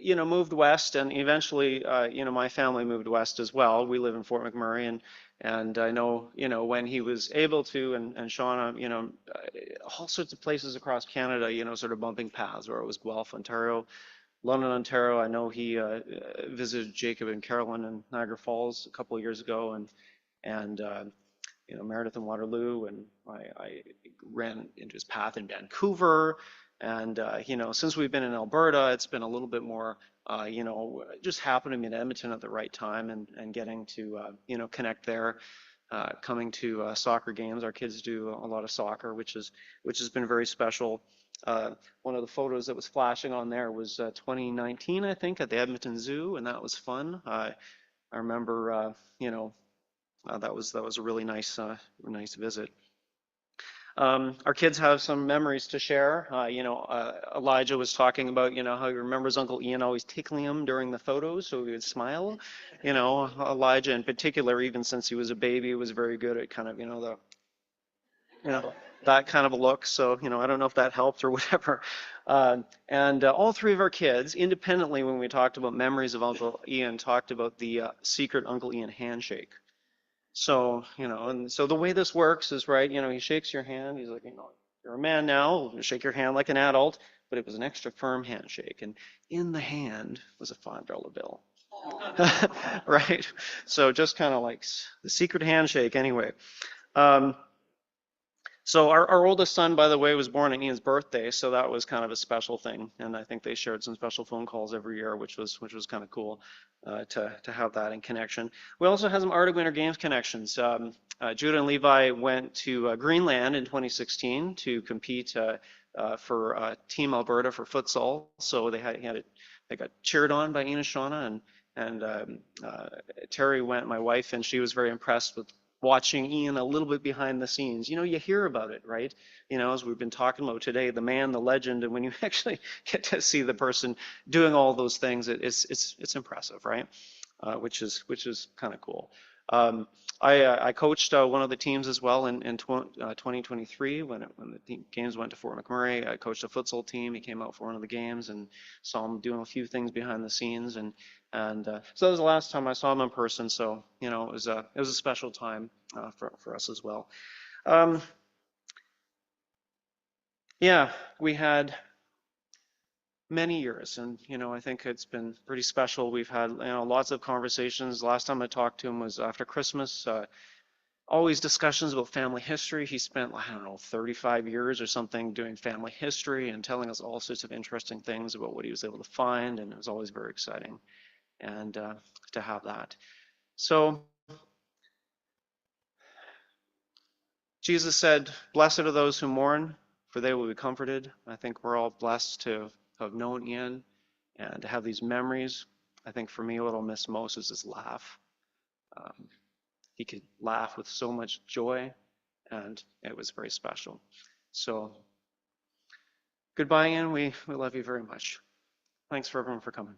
you know, moved west, and eventually, you know, my family moved west as well. We live in Fort McMurray, and I know, you know, when he was able to, and Shauna, you know, all sorts of places across Canada, you know, sort of bumping paths, where it was Guelph, Ontario, London, Ontario. I know he visited Jacob and Carolyn in Niagara Falls a couple of years ago, and you know, Meredith and Waterloo, and I ran into his path in Vancouver. And, you know, since we've been in Alberta, it's been a little bit more, you know, just happened to be in Edmonton at the right time, and getting to, you know, connect there, coming to soccer games. Our kids do a lot of soccer, which has been very special. One of the photos that was flashing on there was 2019, I think, at the Edmonton Zoo, and that was fun. I remember, you know, that was a really nice visit. Our kids have some memories to share. You know, Elijah was talking about, you know, how he remembers Uncle Ian always tickling him during the photos so he would smile. You know, Elijah in particular, even since he was a baby, was very good at kind of, you know, you know, that kind of a look. So, you know, I don't know if that helped or whatever. And all three of our kids, independently, when we talked about memories of Uncle Ian, talked about the secret Uncle Ian handshake. So, you know, and so the way this works is, right, you know, he shakes your hand. He's like, you know, you're a man now, shake your hand like an adult, but it was an extra firm handshake. And in the hand was a $5 bill. Right? So just kind of like the secret handshake anyway. So our oldest son, by the way, was born on Ian's birthday, so that was kind of a special thing, and I think they shared some special phone calls every year, which was kind of cool to have that in connection. We also had some Arctic Winter Games connections. Judah and Levi went to Greenland in 2016 to compete for Team Alberta for futsal. So they got cheered on by Ian and Shauna, and Terry went, my wife, and she was very impressed with watching Ian a little bit behind the scenes. You know, you hear about it, right? You know, as we've been talking about today, the man, the legend, and when you actually get to see the person doing all those things, it's impressive, right? Which is kind of cool. I coached one of the teams as well in 2023 when the games went to Fort McMurray. I coached a futsal team. He came out for one of the games and saw him doing a few things behind the scenes, and so that was the last time I saw him in person. So you know, it was a special time for us as well. Yeah, we had many years, and you know, I think it's been pretty special. We've had, you know, lots of conversations. Last time I talked to him was after Christmas. Always discussions about family history. He spent, I don't know, 35 years or something doing family history and telling us all sorts of interesting things about what he was able to find, and it was always very exciting, and to have that. So Jesus said, "Blessed are those who mourn, for they will be comforted." I think we're all blessed to have known Ian and to have these memories. I think for me, what I'll miss most is his laugh. He could laugh with so much joy, and it was very special. So goodbye, Ian. We love you very much. Thanks for everyone for coming.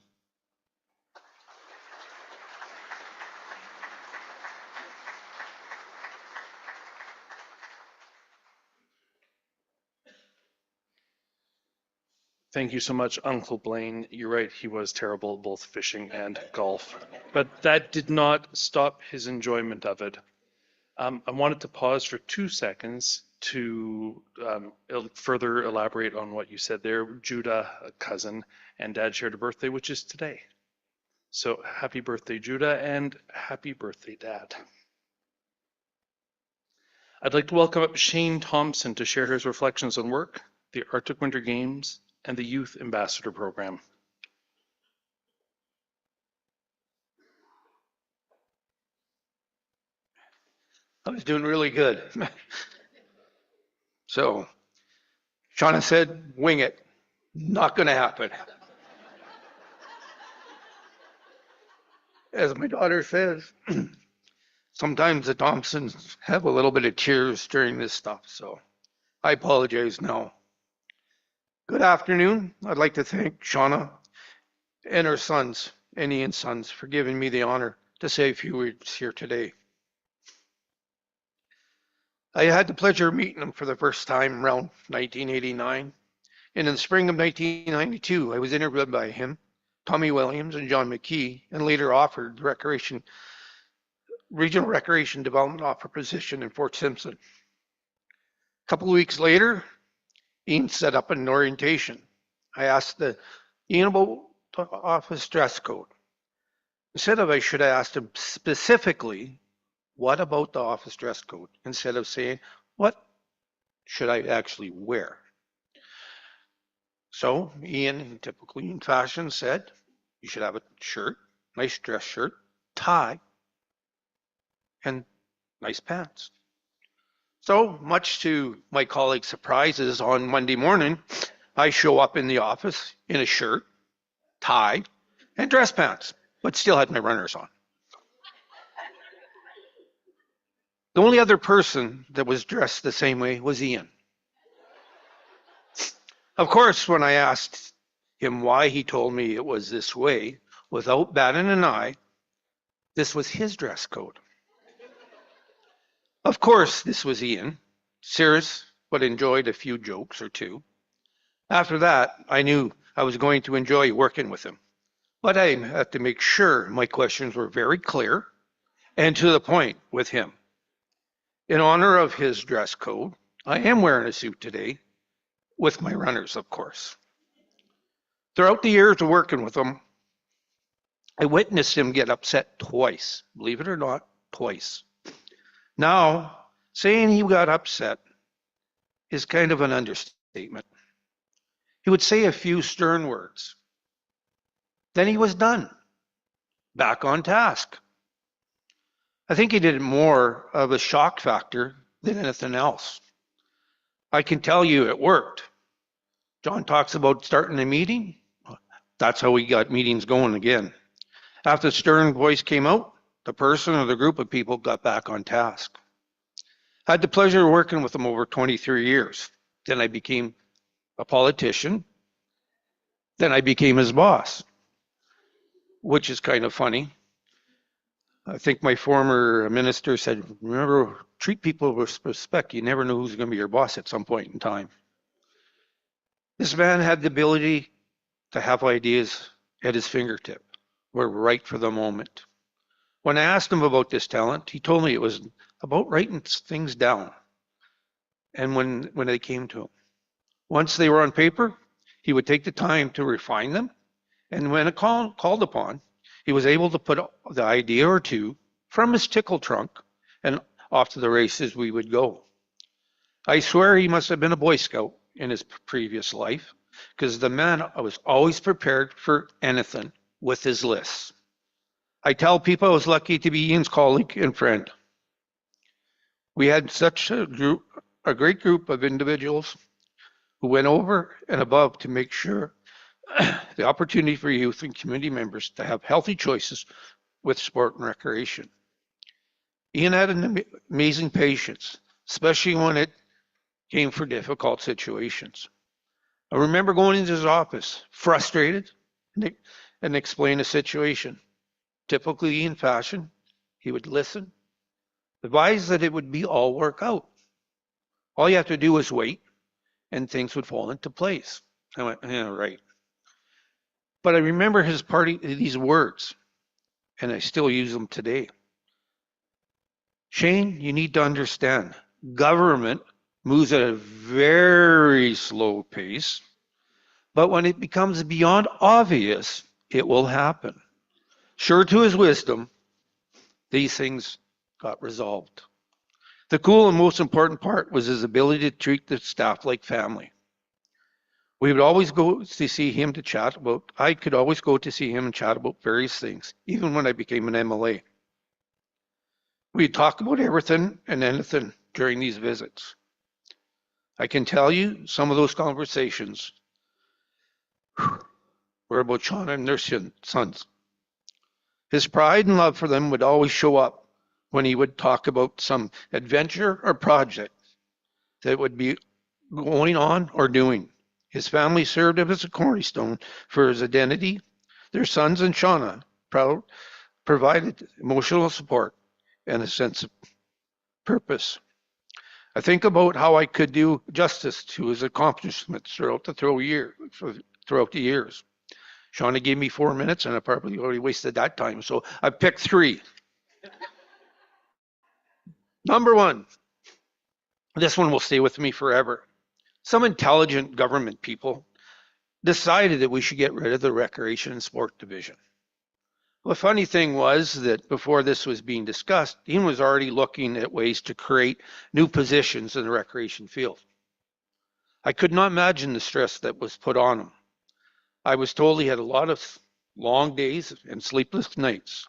Thank you so much, Uncle Blaine. You're right, he was terrible at both fishing and golf. But that did not stop his enjoyment of it. I wanted to pause for 2 seconds to further elaborate on what you said there. Judah, a cousin, and Dad shared a birthday, which is today. So happy birthday, Judah, and happy birthday, Dad. I'd like to welcome up Shane Thompson to share his reflections on work, the Arctic Winter Games, and the Youth Ambassador Program. I was doing really good. So, Shauna said, wing it. Not going to happen. As my daughter says, sometimes the Thompsons have a little bit of tears during this stuff, so I apologize now. Good afternoon. I'd like to thank Shauna and her sons, and Ian's sons, for giving me the honor to say a few words here today. I had the pleasure of meeting them for the first time around 1989. And in the spring of 1992, I was interviewed by him, Tommy Williams, and John McKee, and later offered the Regional Recreation Development Officer position in Fort Simpson. A couple of weeks later, Ian set up an orientation. I asked Ian about the office dress code. Instead of I should have asked him specifically, what about the office dress code? Instead of saying, what should I actually wear? So Ian, in typical Ian fashion, said, you should have a shirt, nice dress shirt, tie, and nice pants. So much to my colleagues' surprises, on Monday morning, I show up in the office in a shirt, tie, and dress pants, but still had my runners on. The only other person that was dressed the same way was Ian. Of course, when I asked him why, he told me it was this way, without batting an eye, this was his dress code. Of course, this was Ian, serious, but enjoyed a few jokes or two. After that, I knew I was going to enjoy working with him, but I had to make sure my questions were very clear and to the point with him. In honor of his dress code, I am wearing a suit today, with my runners, of course. Throughout the years of working with him, I witnessed him get upset twice, believe it or not, twice. Now, saying he got upset is kind of an understatement. He would say a few stern words. Then he was done, back on task. I think he did more of a shock factor than anything else. I can tell you it worked. John talks about starting a meeting. That's how we got meetings going again. After the stern voice came out, the person or the group of people got back on task. I had the pleasure of working with him over 23 years. Then I became a politician. Then I became his boss, which is kind of funny. I think my former minister said, remember, treat people with respect. You never know who's going to be your boss at some point in time. This man had the ability to have ideas at his fingertip, were right for the moment. When I asked him about this talent, he told me it was about writing things down. And when they came to him, once they were on paper, he would take the time to refine them. And when it called upon, he was able to put the idea or two from his tickle trunk, and off to the races we would go. I swear he must have been a Boy Scout in his previous life, because the man was always prepared for anything with his lists. I tell people I was lucky to be Ian's colleague and friend. We had such a great group of individuals who went over and above to make sure the opportunity for youth and community members to have healthy choices with sport and recreation. Ian had an amazing patience, especially when it came for difficult situations. I remember going into his office, frustrated, and explain a situation. Typically Ian fashion, he would listen, advise that it would be all work out. All you have to do is wait, and things would fall into place. I went, yeah, right. But I remember these words, and I still use them today. Shane, you need to understand, government moves at a very slow pace, but when it becomes beyond obvious, it will happen. Sure to his wisdom, these things got resolved. The cool and most important part was his ability to treat the staff like family. We would always go to see him to chat about, I could always go to see him and chat about various things, even when I became an MLA. We'd talk about everything and anything during these visits. I can tell you some of those conversations were about Shauna and their sons. His pride and love for them would always show up when he would talk about some adventure or project that would be going on or doing. His family served him as a cornerstone for his identity. Their sons and Shauna provided emotional support and a sense of purpose. I think about how I could do justice to his accomplishments throughout the years. Shauna gave me 4 minutes, and I probably already wasted that time, so I picked 3. Number 1, this one will stay with me forever. Some intelligent government people decided that we should get rid of the Recreation and Sport Division. Well, the funny thing was that before this was being discussed, Ian was already looking at ways to create new positions in the recreation field. I could not imagine the stress that was put on him. I was told he had a lot of long days and sleepless nights.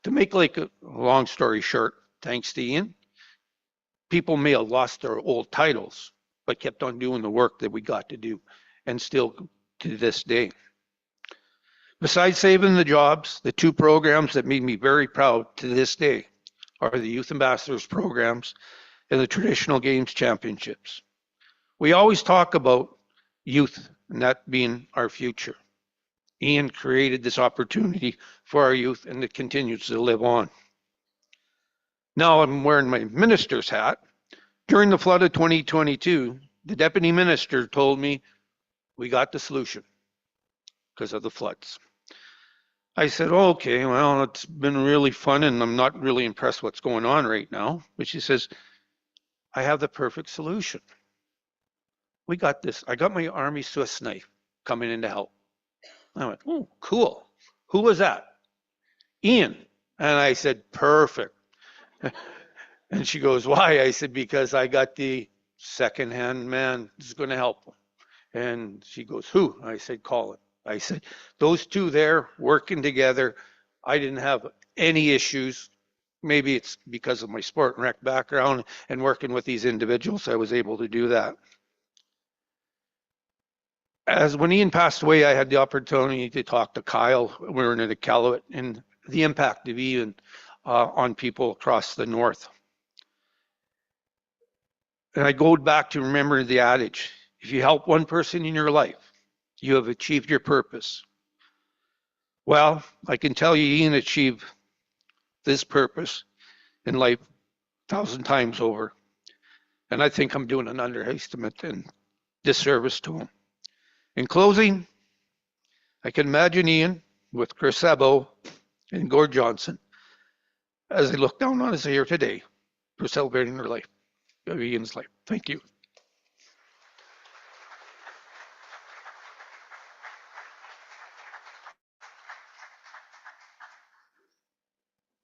To make like a long story short, thanks to Ian, people may have lost their old titles, but kept on doing the work that we got to do, and still to this day. Besides saving the jobs, the 2 programs that made me very proud to this day are the Youth Ambassadors programs and the Traditional Games Championships. We always talk about youth and that being our future. Ian created this opportunity for our youth, and it continues to live on. Now I'm wearing my minister's hat. During the flood of 2022, the deputy minister told me we got the solution because of the floods. I said, oh, okay, well, it's been really fun and I'm not really impressed what's going on right now. But she says, I have the perfect solution. We got this. I got my Army Swiss knife coming in to help. I went, oh, cool. Who was that? Ian. And I said, perfect. And she goes, why? I said, because I got the second-hand man who's going to help him. And she goes, who? I said, Colin. I said, those 2 there working together, I didn't have any issues. Maybe it's because of my sport and rec background and working with these individuals, I was able to do that. As when Ian passed away, I had the opportunity to talk to Kyle. We were in Iqaluit, and the impact of Ian on people across the north. And I go back to remember the adage, if you help one person in your life, you have achieved your purpose. Well, I can tell you Ian achieved this purpose in life 1,000 times over. And I think I'm doing an underestimate and disservice to him. In closing, I can imagine Ian with Chris Sabo and Gord Johnson as they look down on us here today for celebrating their life, Ian's life. Thank you.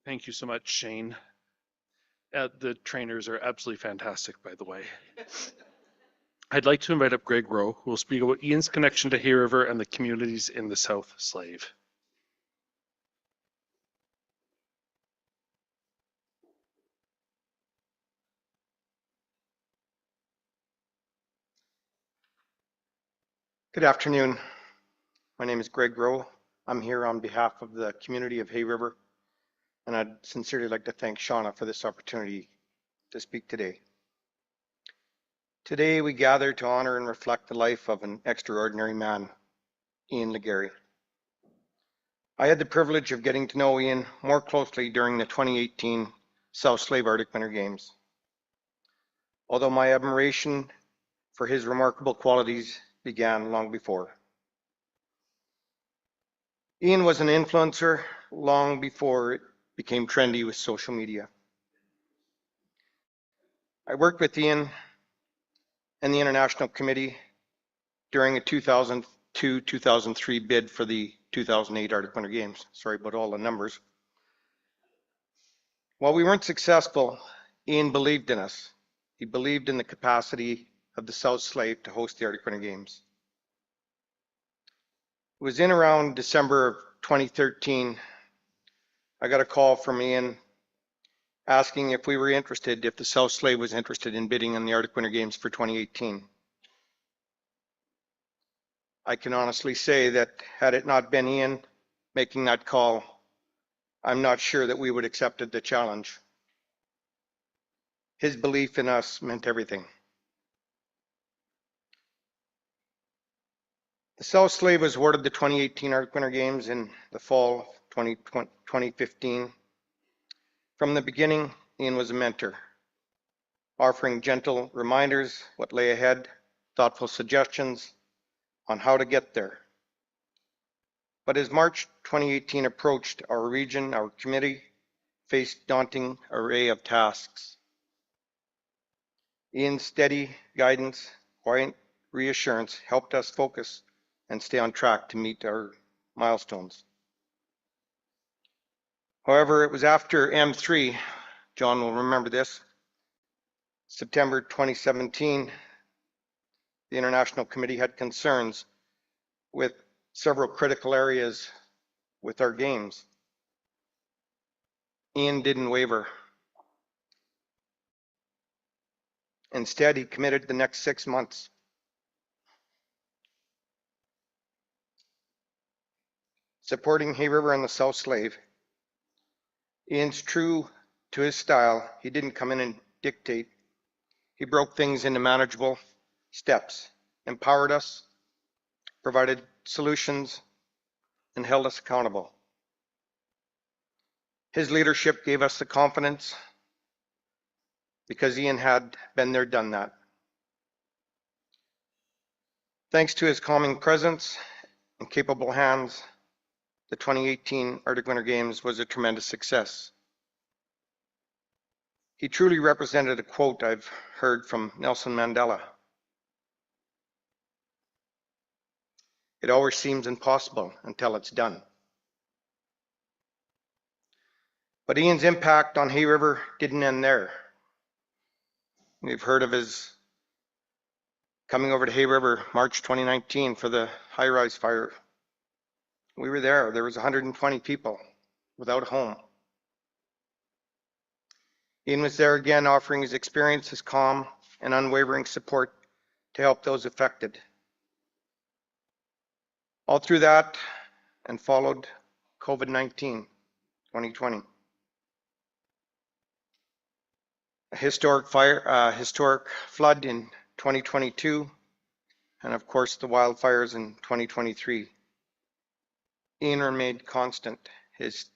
Thank you so much, Shane. The trainers are absolutely fantastic, by the way. I'd like to invite up Greg Rowe, who will speak about Ian's connection to Hay River and the communities in the South Slave. Good afternoon. My name is Greg Rowe. I'm here on behalf of the community of Hay River, and I'd sincerely like to thank Shauna for this opportunity to speak today. Today we gather to honor and reflect the life of an extraordinary man, Ian Legaree. I had the privilege of getting to know Ian more closely during the 2018 South Slave Arctic Winter Games. Although my admiration for his remarkable qualities began long before. Ian was an influencer long before it became trendy with social media. I worked with Ian and the International Committee during a 2002-2003 bid for the 2008 Arctic Winter Games. Sorry about all the numbers. While we weren't successful, Ian believed in us. He believed in the capacity of the South Slave to host the Arctic Winter Games. It was in around December of 2013, I got a call from Ian asking if we were interested, if the South Slave was interested in bidding on the Arctic Winter Games for 2018. I can honestly say that had it not been Ian making that call, I'm not sure that we would have accepted the challenge. His belief in us meant everything. The South Slave was awarded the 2018 Arctic Winter Games in the fall of 2015. From the beginning, Ian was a mentor, offering gentle reminders what lay ahead, thoughtful suggestions on how to get there. But as March 2018 approached, our region, our committee, faced daunting array of tasks. Ian's steady guidance, quiet reassurance helped us focus and stay on track to meet our milestones. However, it was after M3, John will remember this, September 2017, the International Committee had concerns with several critical areas with our games. Ian didn't waver. Instead, he committed the next 6 months. Supporting Hay River and the South Slave. Ian's true to his style. He didn't come in and dictate. He broke things into manageable steps, empowered us, provided solutions, and held us accountable. His leadership gave us the confidence because Ian had been there, done that. Thanks to his calming presence and capable hands, the 2018 Arctic Winter Games was a tremendous success. He truly represented a quote I've heard from Nelson Mandela. It always seems impossible until it's done. But Ian's impact on Hay River didn't end there. We've heard of his coming over to Hay River March 2019 for the high-rise fire. We were there. There was 120 people without a home. Ian was there again, offering his experience, his calm and unwavering support to help those affected. All through that and followed COVID-19, 2020. A historic flood in 2022, and of course the wildfires in 2023. Ian remained constant. His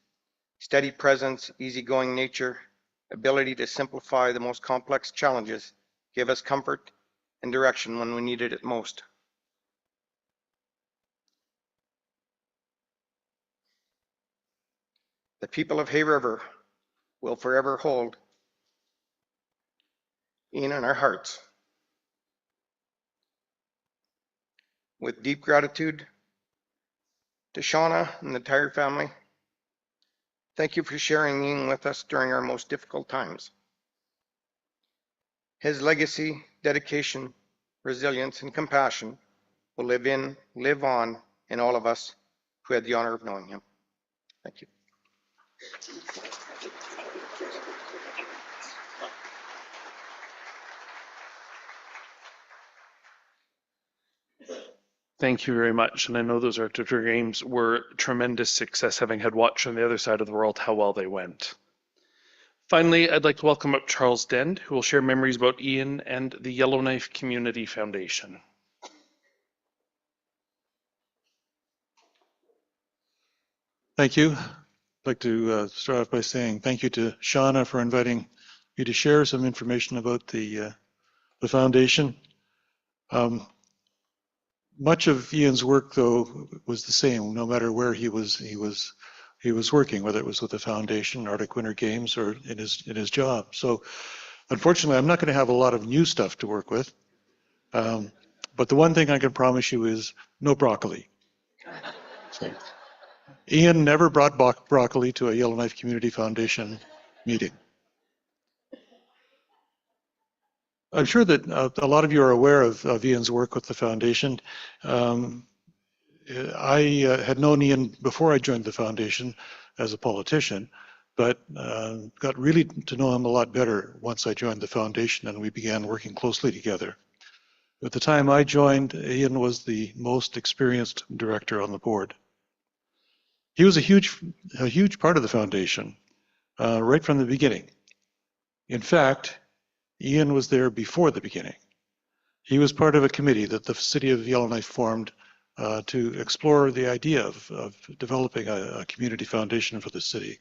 steady presence, easygoing nature, ability to simplify the most complex challenges gave us comfort and direction when we needed it most. The people of Hay River will forever hold Ian in our hearts. With deep gratitude to Shauna and the entire family, thank you for sharing Ian with us during our most difficult times. His legacy, dedication, resilience, and compassion will live on in all of us who had the honor of knowing him. Thank you. Thank you very much. And I know those Arctic Winter Games were a tremendous success, having had watched on the other side of the world how well they went. Finally, I'd like to welcome up Charles Dend, who will share memories about Ian and the Yellowknife Community Foundation. Thank you. I'd like to start off by saying thank you to Shauna for inviting me to share some information about the foundation. Much of Ian's work, though, was the same, no matter where he was working, whether it was with the foundation, Arctic Winter Games, or in his job. So, unfortunately, I'm not going to have a lot of new stuff to work with. But the one thing I can promise you is no broccoli. So, Ian never brought broccoli to a Yellowknife Community Foundation meeting. I'm sure that a lot of you are aware of Ian's work with the foundation. I had known Ian before I joined the foundation as a politician, but got really to know him a lot better once I joined the foundation and we began working closely together. At the time I joined, Ian was the most experienced director on the board. He was a huge part of the foundation right from the beginning. In fact, Ian was there before the beginning. He was part of a committee that the city of Yellowknife formed to explore the idea of developing a community foundation for the city.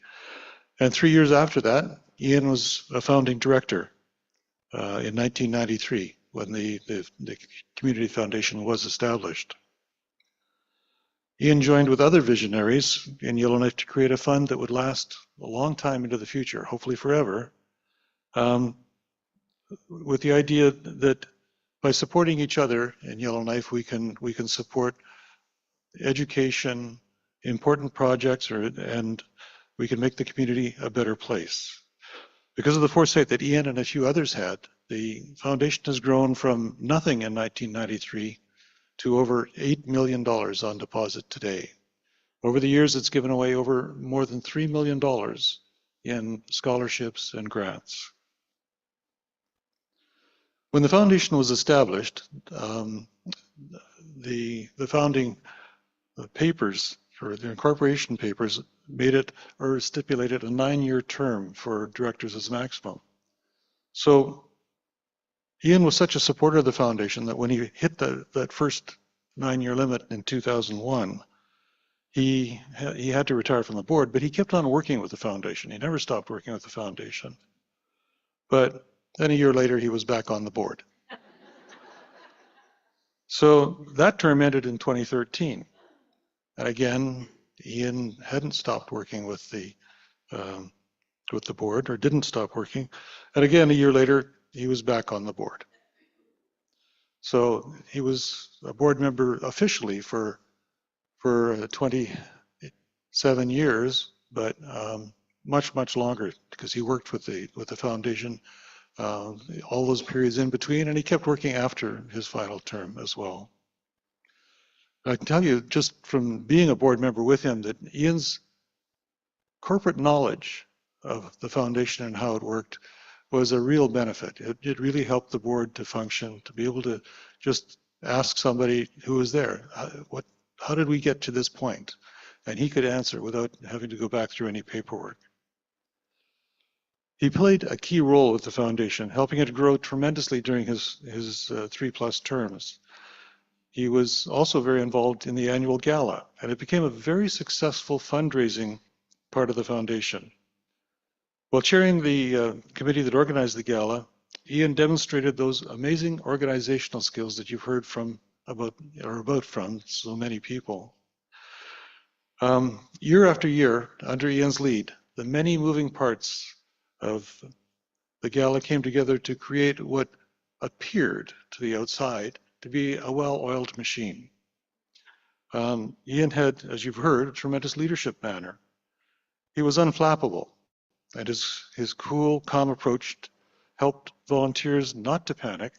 And 3 years after that, Ian was a founding director in 1993 when the community foundation was established. Ian joined with other visionaries in Yellowknife to create a fund that would last a long time into the future, hopefully forever, with the idea that by supporting each other in Yellowknife, we can support education, important projects, and we can make the community a better place. Because of the foresight that Ian and a few others had, the foundation has grown from nothing in 1993 to over $8 million on deposit today. Over the years, it's given away over more than $3 million in scholarships and grants. When the foundation was established, the founding papers, or the incorporation papers, made it or stipulated a 9-year term for directors as maximum. So Ian was such a supporter of the foundation that when he hit that first 9-year limit in 2001, he had to retire from the board, but he kept on working with the foundation. He never stopped working with the foundation. But then a year later, he was back on the board. So that term ended in 2013. And again, Ian hadn't stopped working with the board, or didn't stop working. And again, a year later, he was back on the board. So he was a board member officially for 27 years, but much longer, because he worked with the foundation all those periods in between, and he kept working after his final term as well. I can tell you just from being a board member with him that Ian's corporate knowledge of the foundation and how it worked was a real benefit. It really helped the board to function, to be able to just ask somebody who was there, how did we get to this point? And he could answer without having to go back through any paperwork. He played a key role with the foundation, helping it grow tremendously during his 3+ terms. He was also very involved in the annual gala, and it became a very successful fundraising part of the foundation. While chairing the committee that organized the gala, Ian demonstrated those amazing organizational skills that you've heard from about from so many people. Year after year, under Ian's lead, the many moving parts of the gala came together to create what appeared to the outside to be a well-oiled machine. Ian had, as you've heard, a tremendous leadership manner. He was unflappable, and his cool, calm approach helped volunteers not to panic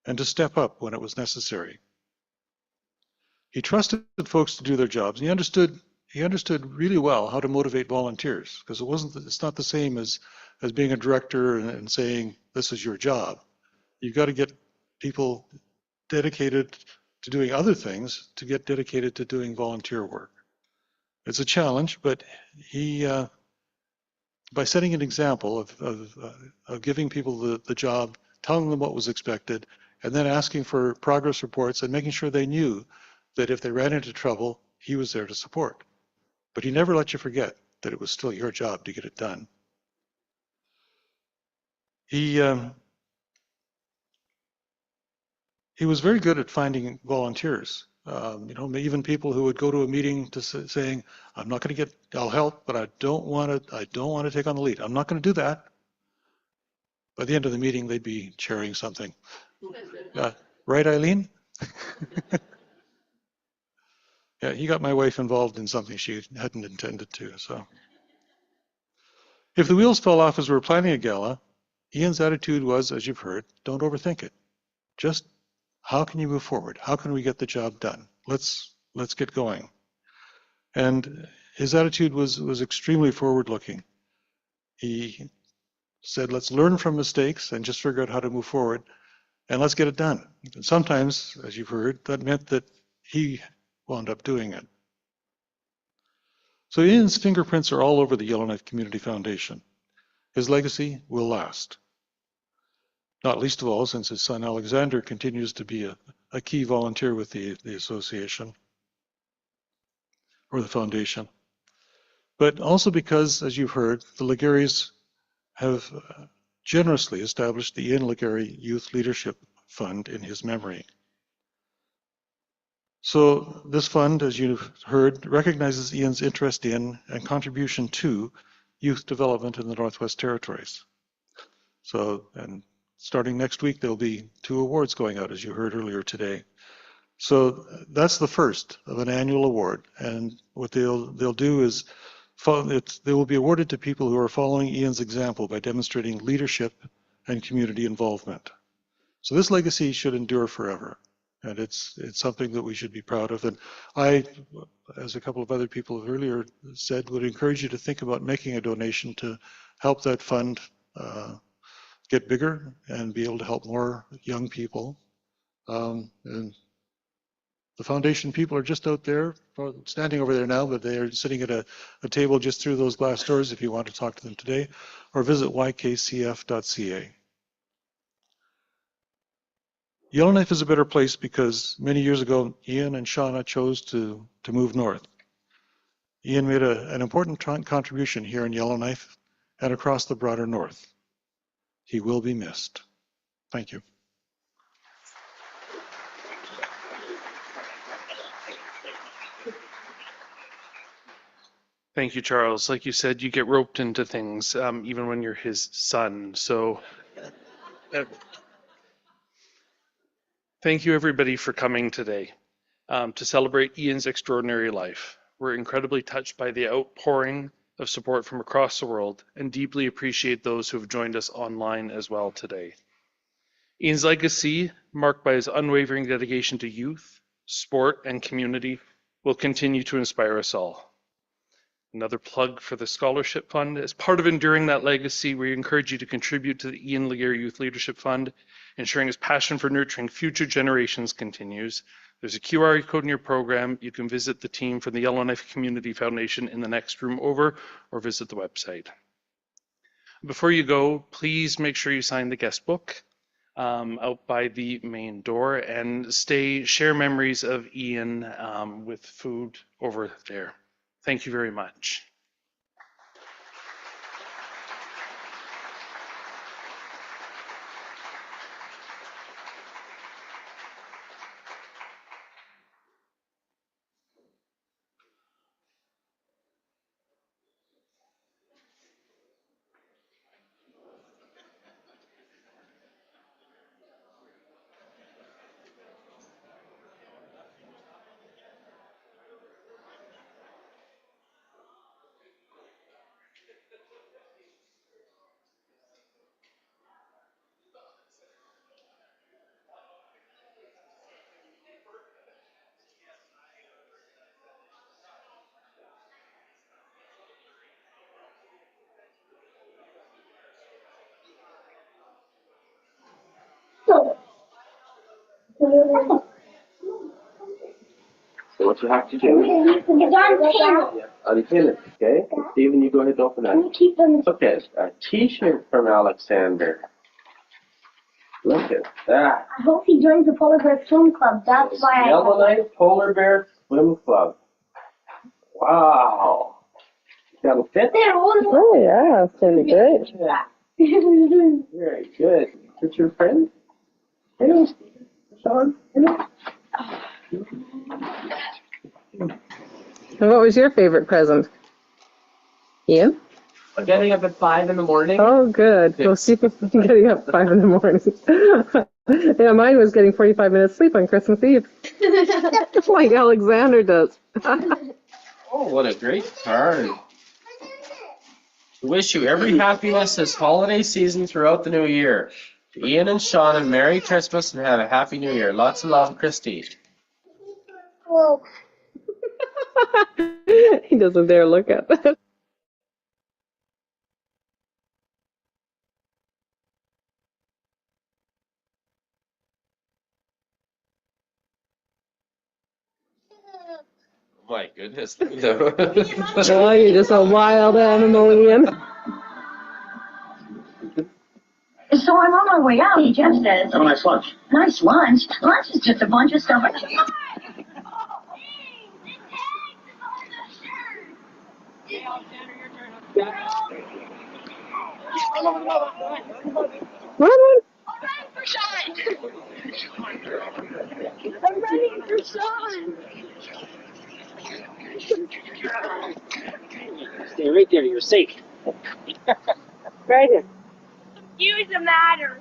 and to step up when it was necessary. He trusted folks to do their jobs. He understood really well how to motivate volunteers, because it's not the same as being a director and saying, this is your job. You've got to get people dedicated to doing other things to get dedicated to doing volunteer work. It's a challenge, but he, by setting an example of giving people the job, telling them what was expected, and then asking for progress reports and making sure they knew that if they ran into trouble, he was there to support. But he never let you forget that it was still your job to get it done. He was very good at finding volunteers. Even people who would go to a meeting to saying, "I'm not going to get, I'll help, but I don't want to take on the lead. I'm not going to do that." By the end of the meeting, they'd be chairing something. Right, Eileen? Yeah, he got my wife involved in something she hadn't intended to. So, if the wheels fell off as we were planning a gala, Ian's attitude was, as you've heard, don't overthink it. Just how can you move forward? How can we get the job done? Let's get going. And his attitude was extremely forward-looking. He said, let's learn from mistakes and just figure out how to move forward, and let's get it done. And sometimes, as you've heard, that meant that he wound up doing it. So Ian's fingerprints are all over the Yellowknife Community Foundation. His legacy will last. Not least of all, since his son Alexander continues to be a key volunteer with the association or the foundation. But also because, as you've heard, the Legarees have generously established the Ian Legaree Youth Leadership Fund in his memory. So this fund, as you've heard, recognizes Ian's interest in and contribution to youth development in the Northwest Territories. So, and starting next week, there'll be 2 awards going out, as you heard earlier today. So that's the first of an annual award. And what they'll do is they will be awarded to people who are following Ian's example by demonstrating leadership and community involvement. So this legacy should endure forever. And it's something that we should be proud of. And I, as a couple of other people earlier said, would encourage you to think about making a donation to help that fund get bigger and be able to help more young people. And the foundation people are just out there, standing over there now, but they are sitting at a table just through those glass doors if you want to talk to them today, or visit ykcf.ca. Yellowknife is a better place because many years ago, Ian and Shauna chose to move north. Ian made an important contribution here in Yellowknife and across the broader north. He will be missed. Thank you. Thank you, Charles. Like you said, you get roped into things, even when you're his son. So thank you, everybody, for coming today to celebrate Ian's extraordinary life. We're incredibly touched by the outpouring of support from across the world and deeply appreciate those who have joined us online as well today. Ian's legacy, marked by his unwavering dedication to youth, sport, and community, will continue to inspire us all. Another plug for the Scholarship Fund. As part of enduring that legacy, we encourage you to contribute to the Ian Legaree Youth Leadership Fund, ensuring his passion for nurturing future generations continues. There's a QR code in your program. You can visit the team from the Yellowknife Community Foundation in the next room over, or visit the website. Before you go, please make sure you sign the guest book out by the main door, and share memories of Ian with food over there. Thank you very much. what you have to do. On the pin, okay? Stephen, you go ahead and open that. Okay, a t-shirt from Alexander. Look at that. I hope he joins the Polar Bear Swim Club. That's why Yellowknife Polar Bear Swim Club. Wow. That'll fit there. Oh, yeah, it's going to be great. Very good. Is your friend? Hello, Stephen. Sean? Hello. And what was your favorite present? Ian? Getting up at 5 in the morning. Oh, good. We'll see if I'm getting up 5 in the morning. Yeah, mine was getting 45 minutes sleep on Christmas Eve. Like Alexander does. Oh, what a great card. Wish you every happiness this holiday season throughout the new year. Ian and Sean, a Merry Christmas and have a Happy New Year. Lots of love, Christy. Whoa. He doesn't dare look at that. My goodness. Oh, you're just a wild animal, Ian. So I'm on my way out. Jeff says, Have a nice lunch. nice lunch. Lunch is just a bunch of stuff. What? I'm ready for Sean. Stay right there. You're safe. Right here. Use the matter.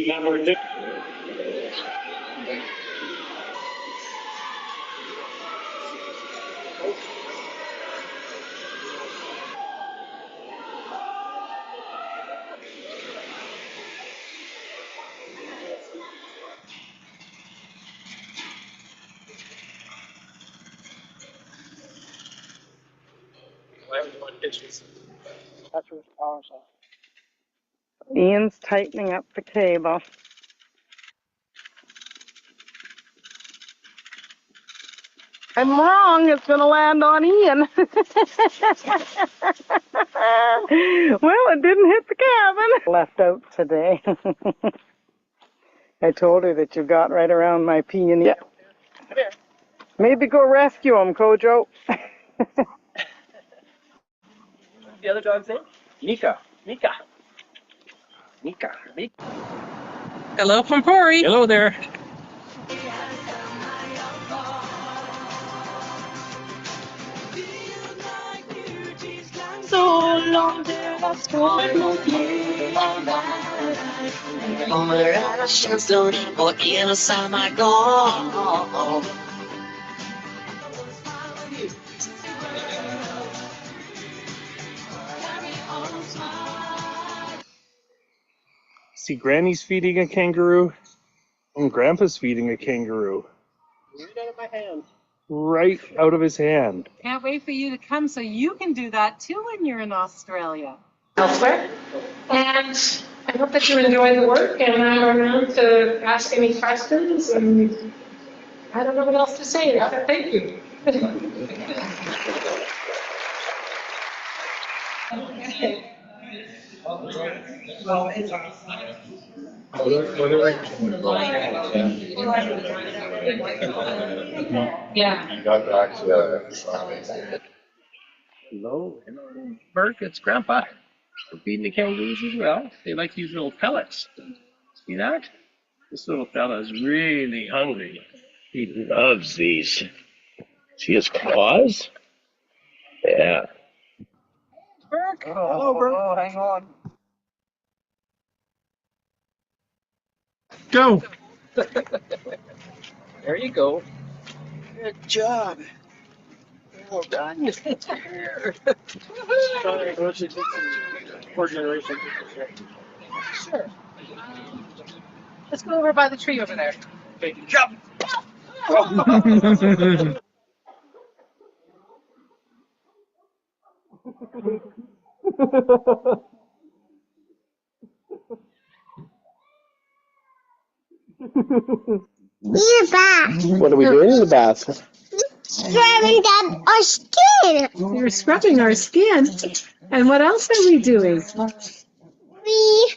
Number 2. That's what ours are. Ian's tightening up the cable. I'm wrong. It's going to land on Ian. Well, it didn't hit the cabin. Left out today. I told her that you got right around my peony. Yeah. Maybe go rescue him, Kojo. The other dog's name? Mika. Mika. Mika. Mika. Hello from Pori. Hello there. So long there was going on you and I. Over a chance to go inside my goal. See, Granny's feeding a kangaroo, and Grandpa's feeding a kangaroo. Right out of my hand. Right out of his hand. Can't wait for you to come so you can do that too when you're in Australia. Elsewhere. And I hope that you enjoy the work, and I'm around to ask any questions. And I don't know what else to say. Thank you. Hello. Hello. Burke, it's Grandpa. We're feeding the kangaroos as well. They like these little pellets. See that? This little fella is really hungry. He loves these. See his claws? Yeah. Burke. Hello, Burke. Oh, hang on. Go! There you go. Good job. Well done. Sure. Let's go over by the tree over there. Okay, jump. We're back. What are we doing in the bath? Scrubbing down our skin. We're scrubbing our skin. And what else are we doing? We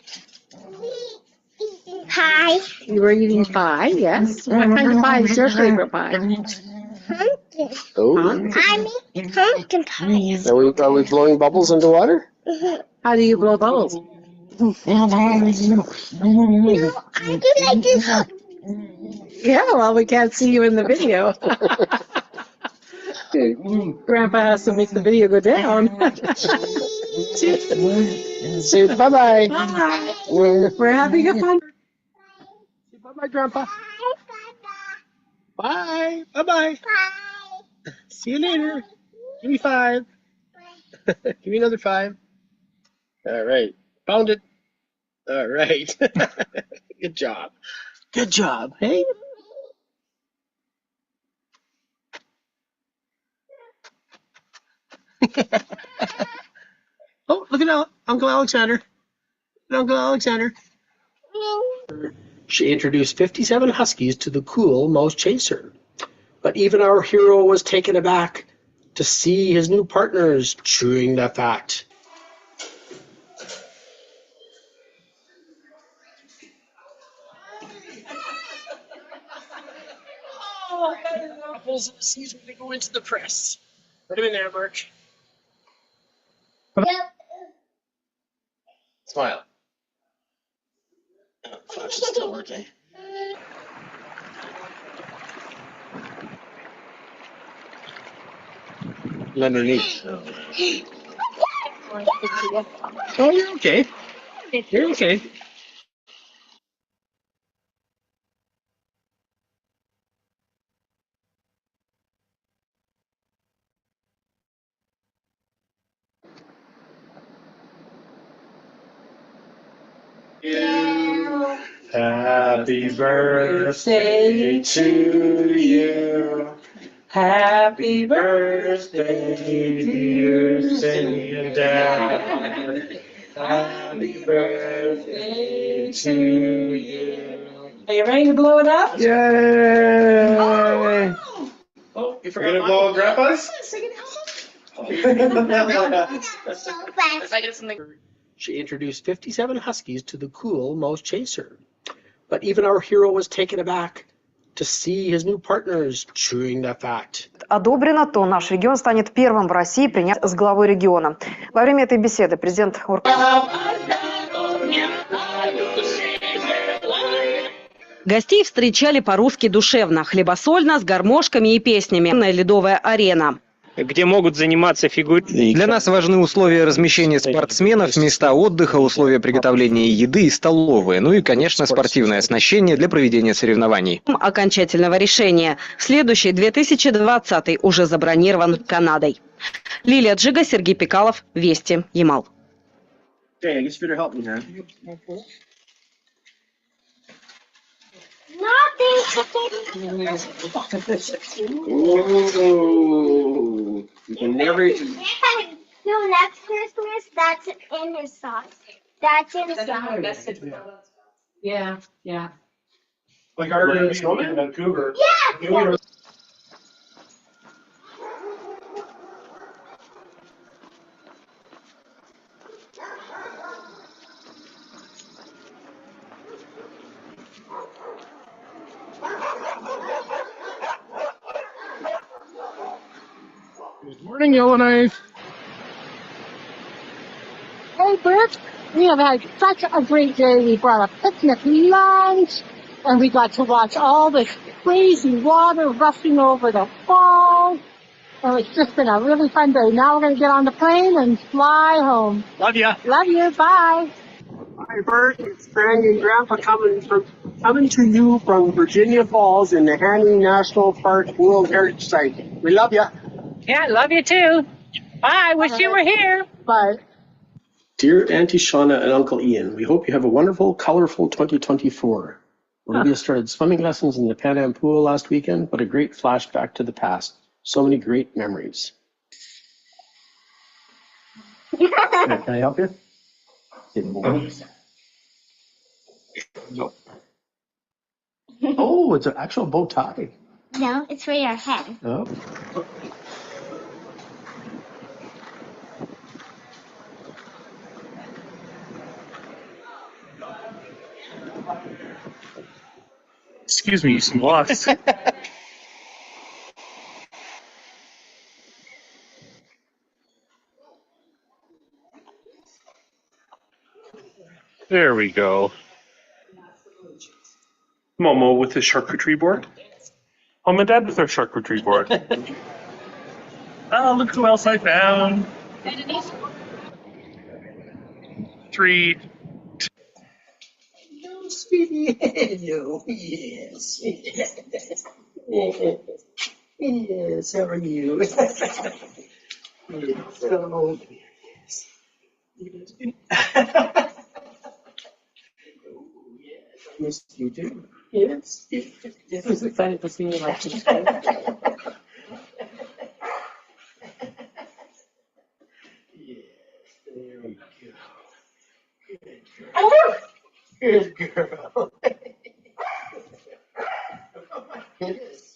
eating pie. You were eating pie, yes. What kind of pie is your favorite pie? Pumpkin. Oh. I mean pumpkin pie. Are we blowing bubbles into water? How do you blow bubbles? No, I do like this. Yeah, well, we can't see you in the video. Grandpa has to make the video go down. Say bye-bye. Bye. We're having a fun. Say bye-bye, Grandpa. Bye. Bye-bye. Bye. See you later. Give me 5. Give me another 5. All right. Found it. All right. Good job. Good job. Hey. Oh, look at Uncle Alexander. Uncle Alexander. She introduced 57 huskies to the cool mouse chaser. But even our hero was taken aback to see his new partners chewing the fat. Oh, apples. He's going to go into the press. Put him in there, Mark. Yep. Smile. Flash is still working. Underneath. Oh, you're okay. You're okay. Happy birthday to you. Happy birthday, dear Cindy and Dad. Happy birthday to you. Are you ready to blow it up? Yay! Oh, you forgot to blow up Grandpa's? So fast. She introduced 57 huskies to the cool mouse chaser. But even our hero was taken aback to see his new partners chewing the fat. Одобрено, то наш регион станет первым в России принять с главой региона. Во время этой беседы президент Гостей встречали по-русски душевно, хлебосольно, с гармошками и песнями. Ледовая арена. Где могут заниматься фигуристами. Для нас важны условия размещения спортсменов, места отдыха, условия приготовления еды и столовые, ну и, конечно, спортивное оснащение для проведения соревнований. Окончательного решения. Следующий 2020 уже забронирован Канадой. Лилия Джига, Сергей Пикалов, Вести, Ямал. Okay, I guess you better help me here. Ooh, you can never. No, next Christmas, that's in his socks. That's in his socks. Yeah, yeah. Like our snowman in Vancouver. Yeah. Good morning, Yellowknife. Hey, Bert, we have had such a great day. We brought a picnic lunch, and we got to watch all this crazy water rushing over the falls. And it's just been a really fun day. Now we're going to get on the plane and fly home. Love ya. Love you. Bye. Hi, Bert. It's Granny and Grandpa coming to you from Virginia Falls in the Hanning National Park World Heritage Site. We love ya. Yeah, love you too. Bye. Wish you were here. Bye. Dear Auntie Shauna and Uncle Ian, we hope you have a wonderful, colorful 2024. Olivia started swimming lessons in the Pan Am pool last weekend. What a great flashback to the past. So many great memories. Can I help you? No. Oh, it's an actual bow tie. No, it's for your head. Oh. Excuse me, some lost. There we go. Momo with his charcuterie board. Mom and Dad with their charcuterie board. Oh, look who else I found. 3. No, sweetie. No, yes. Yes, how are you? Yes, oh, yes. Yes, you do. Yes. Yes, I was excited to see you like this. There we go. Good girl. Good girl. It is.